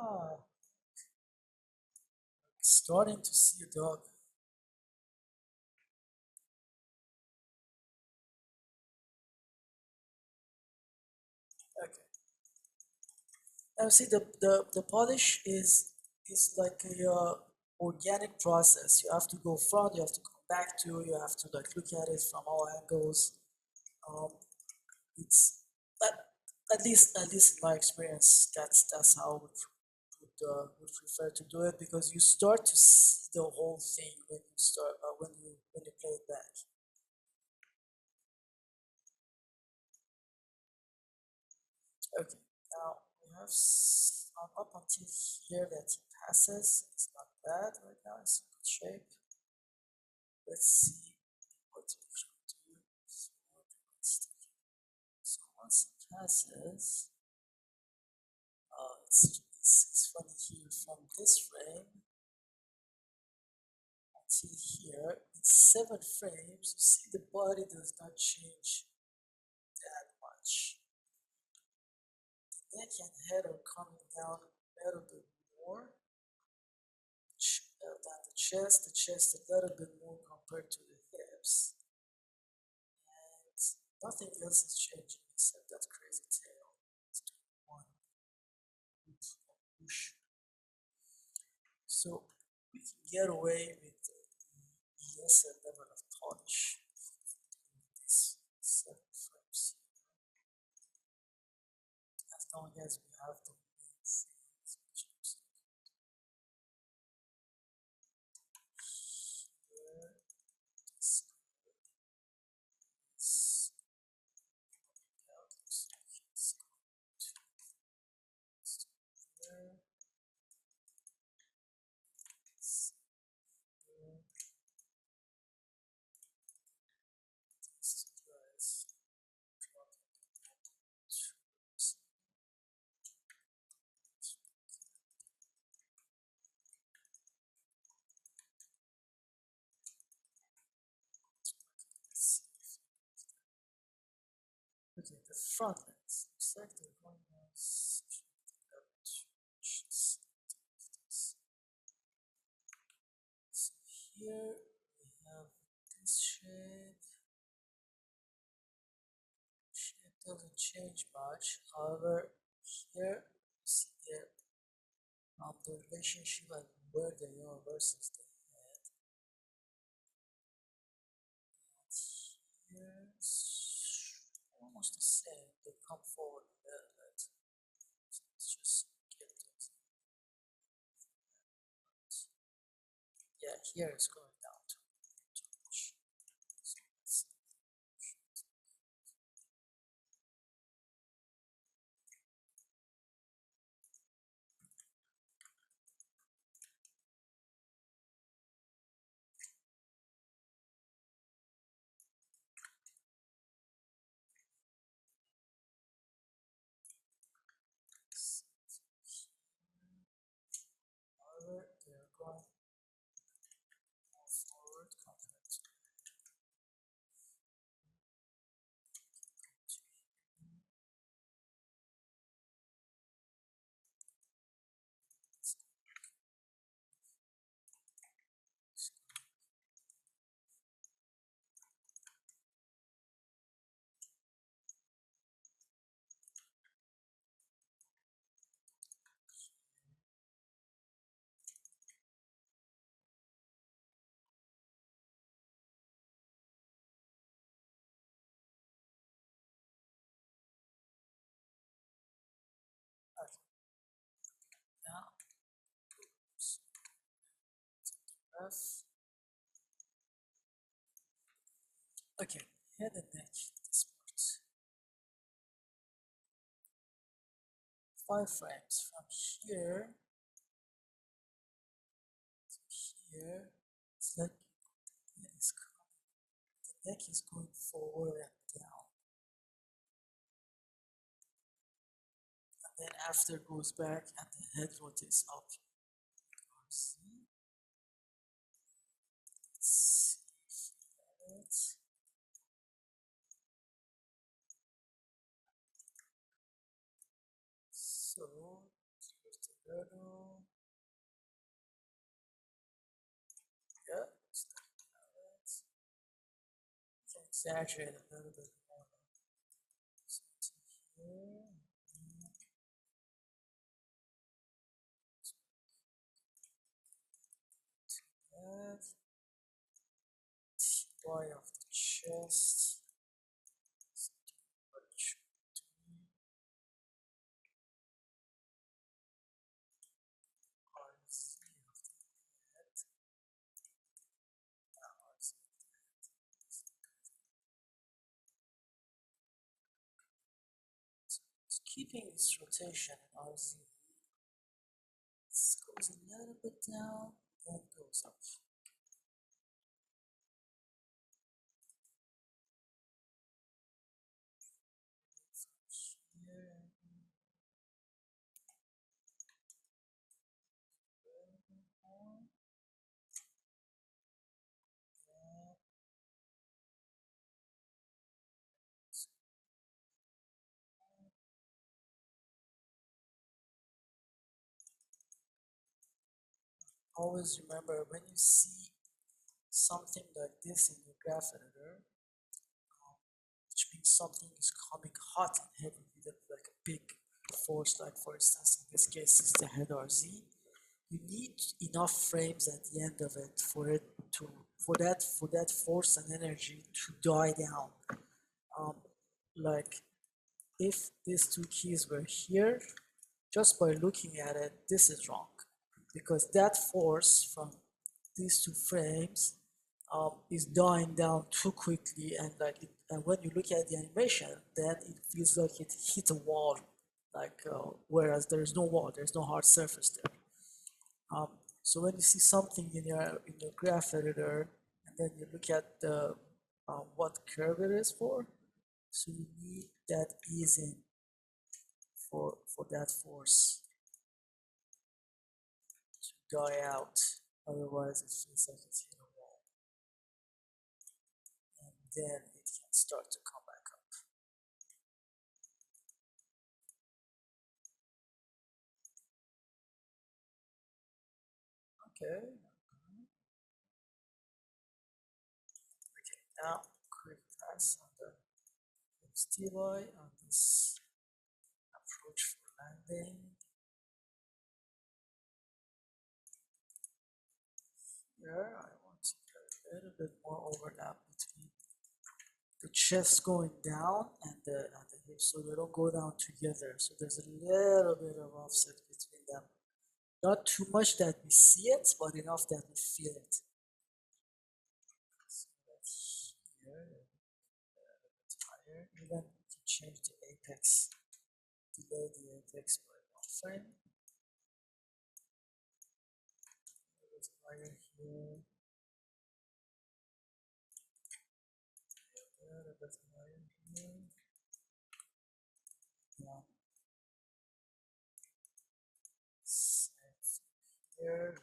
Ah, starting to see a dog. Okay. Now see the polish is like a organic process. You have to go front, you have to come back to, you have to like look at it from all angles. Um, it's at, at least in my experience, that's how would prefer to do it because you start to see the whole thing when you start when you play it back. Okay, now we have up until here that he passes. It's not bad right now. It's in good shape. Let's see what we can do. So once it passes, it's funny here from this frame. see here, in 7 frames, you see the body does not change that much. The neck and head are coming down a little bit more than the chest a little bit more compared to the hips. And nothing else is changing except that crazy tail. It's doing one push. So we can get away with the lesser level of polish with these 7 frames as long as we have the main things which looks here, this is out, looks like it's going to there, this here, this guys dropping to okay, the front legs. Looks like they're going to so here we have this shape. Shape doesn't change much. However, here you see the relationship and where they are versus the head. And here it's almost the same. They come forward a little bit. So let's just get those. Yeah, here it's going down too much. So let's however, they're going more forward compared to now. Breath. Okay, head and neck this part. 5 frames from here to here. It's like the neck is going forward and down. And then after goes back and the head rotates up. See? Let's see it. So here's the girdle. Yeah, it's not it. Can exaggerate a little bit more. So to here. That. TY of the chest. Keeping its rotation in RZ, this goes a little bit down, then goes up. Here. always remember when you see something like this in your graph editor, which means something is coming hot and heavy with like a big force, like for instance in this case is the head RZ. You need enough frames at the end of it for that force and energy to die down. Like if these two keys were here, just by looking at it, this is wrong, because that force from these two frames is dying down too quickly, and and when you look at the animation, then it feels like it hit a wall, like whereas there is no wall, there's no hard surface there. So when you see something in your graph editor, and then you look at the what curve it is for, so you need that easing for that force to die out. Otherwise, it feels like it's hit a wall, and then it can start to come back up. Okay. Okay. Now, quick pass on the STY on this approach for landing. Here, I want to get a little bit more overlap between the chest going down and the hips, so they don't go down together. So there's a little bit of offset between them. Not too much that we see it, but enough that we feel it. So that's here, a bit higher. Even to change the apex, delay the apex by 1 frame. A bit higher here. A bit higher here. Yeah. Set here.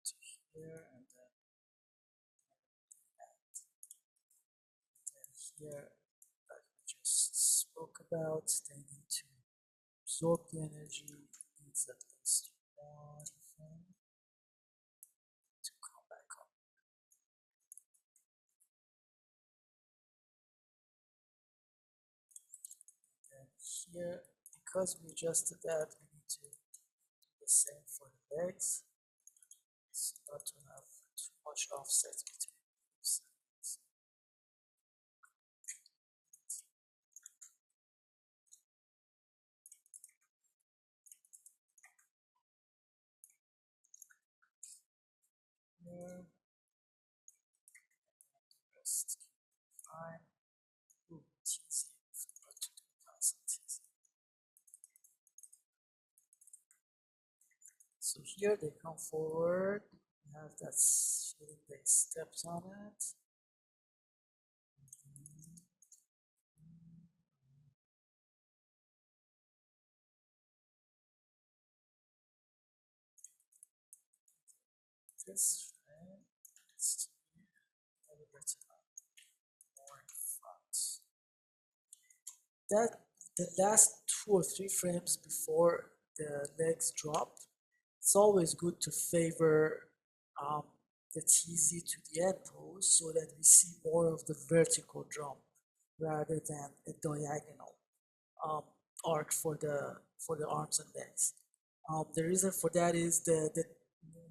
To here, and then here, like we just spoke about, they need to absorb the energy, needs at least 1 frame to come back up. And here, because we adjusted that, we need to do the same for the legs, so not to have too much offset between hips and legs. Here, rest fine. Ooh, teasy, forgot to do constant teasy. So here they come forward, we have that feeling they stepped on it. This frame needs to be a little bit more in front. That the last 2 or 3 frames before the legs drop, it's always good to favor the TZ to the end pose so that we see more of the vertical jump rather than a diagonal arc for the arms and legs. The reason for that is that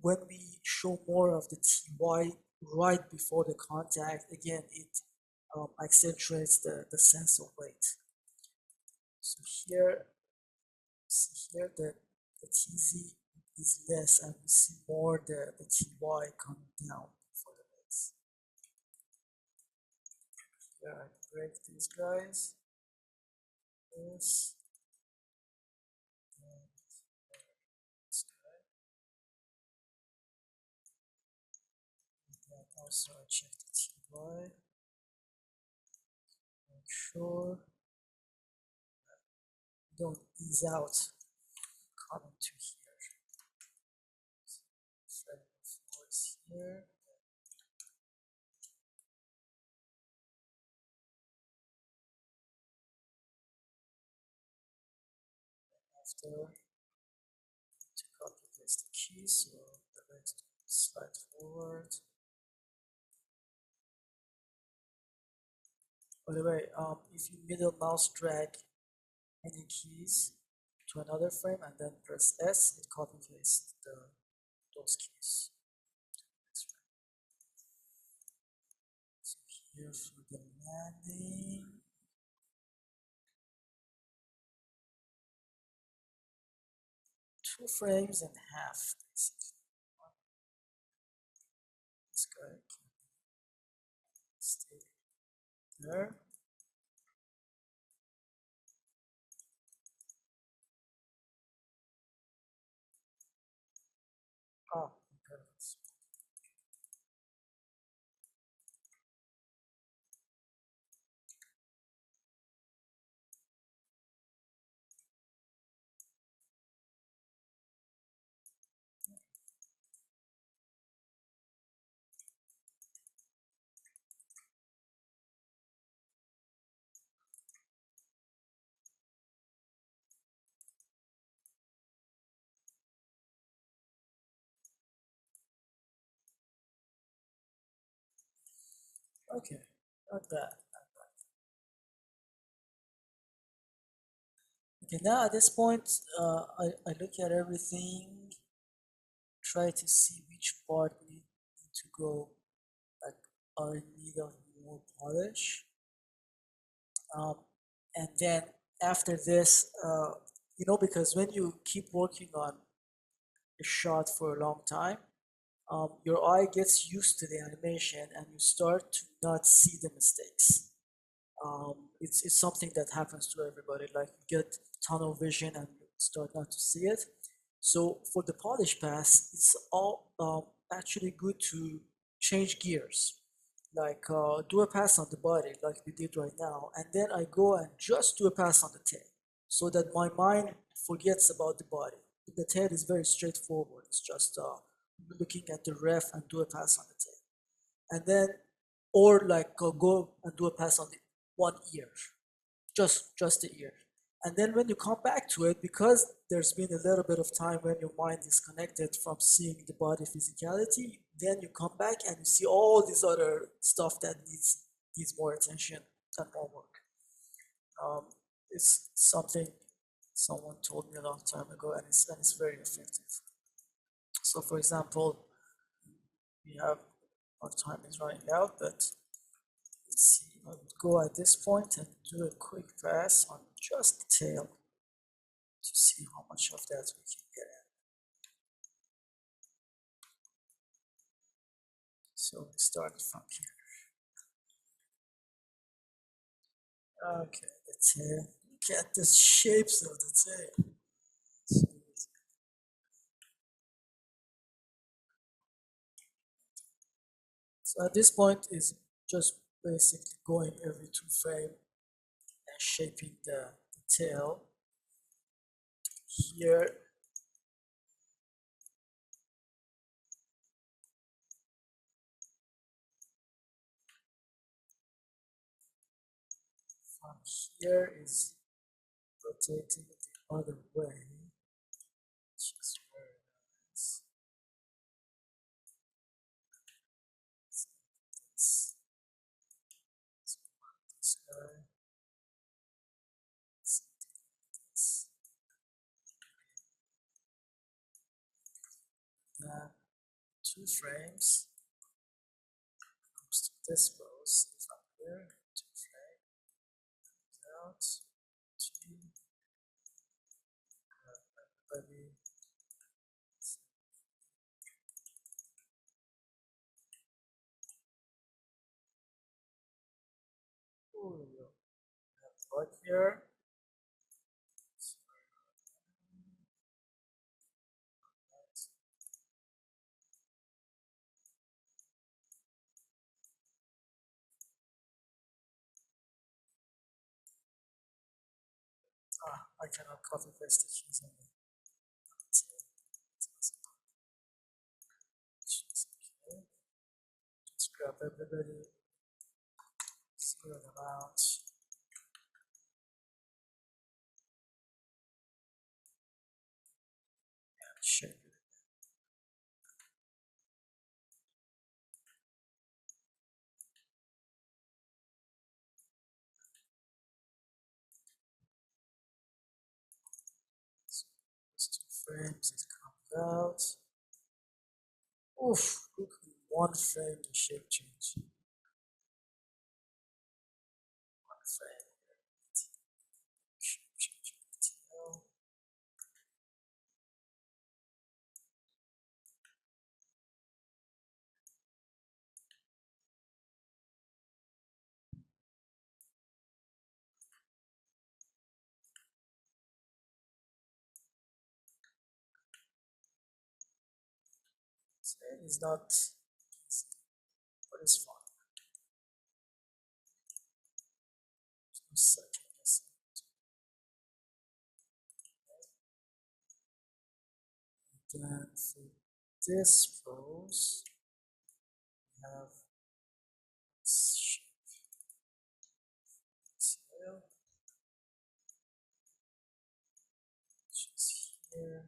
when we show more of the TY right before the contact, again, it accentuates the sense of weight. So here, see here the TZ is less, and we see more the TY coming down for the legs. Here I break these guys. This. And this guy. And then also I check the TY. Make sure don't ease out coming to here. Frame force here. after to copy paste the keys, so the next slide forward. By the way, if you middle mouse drag any keys to another frame and then press S, it copy pastes those keys. So here for the landing, two frames and a half, basically. This guy can stay there. Ah, okay. Okay, not bad. Okay, now at this point, I look at everything, try to see which part need to go, like are in need of more polish. And then after this, because when you keep working on a shot for a long time, your eye gets used to the animation and you start to not see the mistakes. It's something that happens to everybody, like you get tunnel vision and you start not to see it. So for the polish pass, it's all actually good to change gears, like do a pass on the body like we did right now, and then I go and just do a pass on the tail so that my mind forgets about the body. The tail is very straightforward. It's just looking at the ref and do a pass on the tail. And then, or like go and do a pass on the one ear, just the ear. And then when you come back to it, because there's been a little bit of time when your mind is connected from seeing the body physicality, then you come back and you see all this other stuff that needs more attention and more work. It's something someone told me a long time ago, and it's very effective. So for example, we have, our time is running out, but let's see, I would go at this point and do a quick pass on just the tail to see how much of that we can get in. So we start from here. Okay, the tail. Look at the shapes of the tail. So at this point is just basically going every 2 frames and shaping the tail. Here, from here is rotating it the other way, which is very nice. This guy. Now 2 frames comes to this pose. If I'm here, 2 frames out, 2, everybody. Oh, we have right here. I cannot copy paste the keys on the okay. Just grab everybody, zero them out. frames it comes out. Oof, look at 1 frame the shape change. 1 frame. Shape change detail. So it's not easy, but it's fun. There's no such as and then for this pose, we have shape detail, which is here.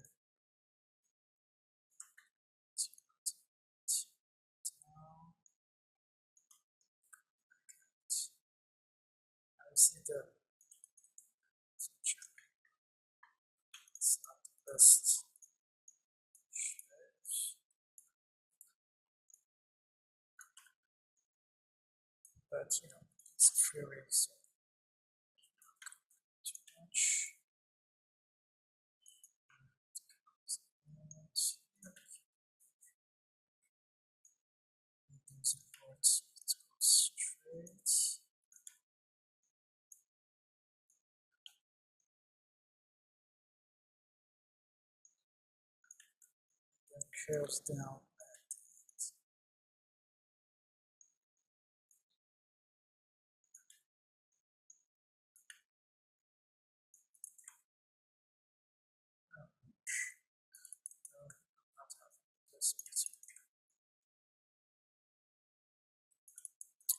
I see the it's not the best shapes, but you know, it's a free range, so not too much. These reports, let's go straight. Then curves down.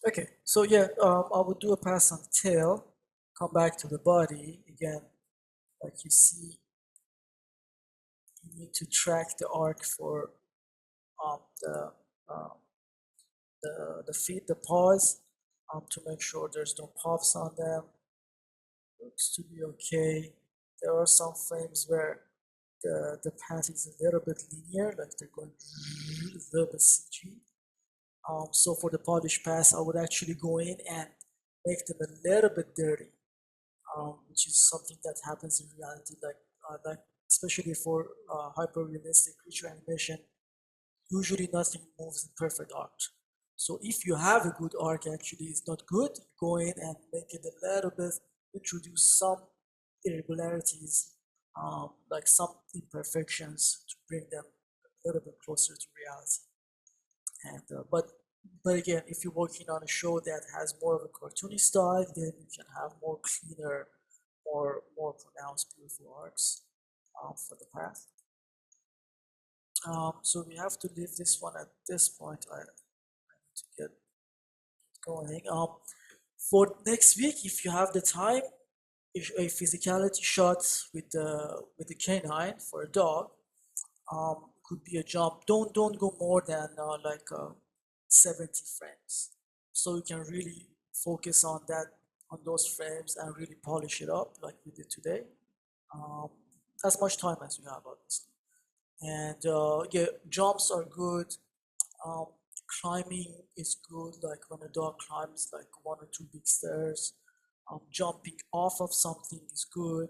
Okay, so yeah, I will do a pass on tail, come back to the body again. Like you see, you need to track the arc for the the feet, the paws, to make sure there's no puffs on them. Looks to be okay. There are some frames where the path is a little bit linear, like they're going a little bit CG. So for the polish pass, I would actually go in and make them a little bit dirty, which is something that happens in reality, like especially for hyper-realistic creature animation. Usually nothing moves in perfect arc. So if you have a good arc, actually it's not good, go in and make it a little bit, introduce some irregularities, like some imperfections to bring them a little bit closer to reality. And but again, if you're working on a show that has more of a cartoony style, then you can have more cleaner, more pronounced, beautiful arcs for the path. So we have to leave this one at this point. I need to get going. For next week, if you have the time, a physicality shot with the canine for a dog could be a jump. Don't go more than 70 frames, so you can really focus on those frames and really polish it up like we did today. As much time as you have, obviously. And yeah, jumps are good. Climbing is good, like when a dog climbs like 1 or 2 big stairs. Jumping off of something is good.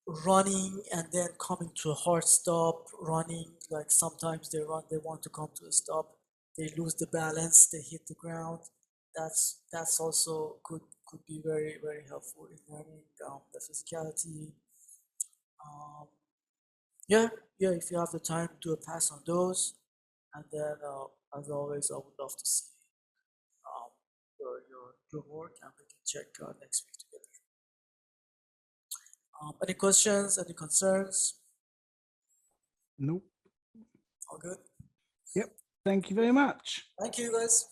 Running and then coming to a hard stop. Running, like sometimes they want to come to a stop, they lose the balance, they hit the ground. That's also could be very, very helpful in learning the physicality. Yeah, if you have the time, do a pass on those. And then, as always, I would love to see your work, and we can check next week together. Any questions, any concerns? Nope. All good? Yep. Thank you very much. Thank you, guys.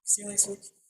See you next week.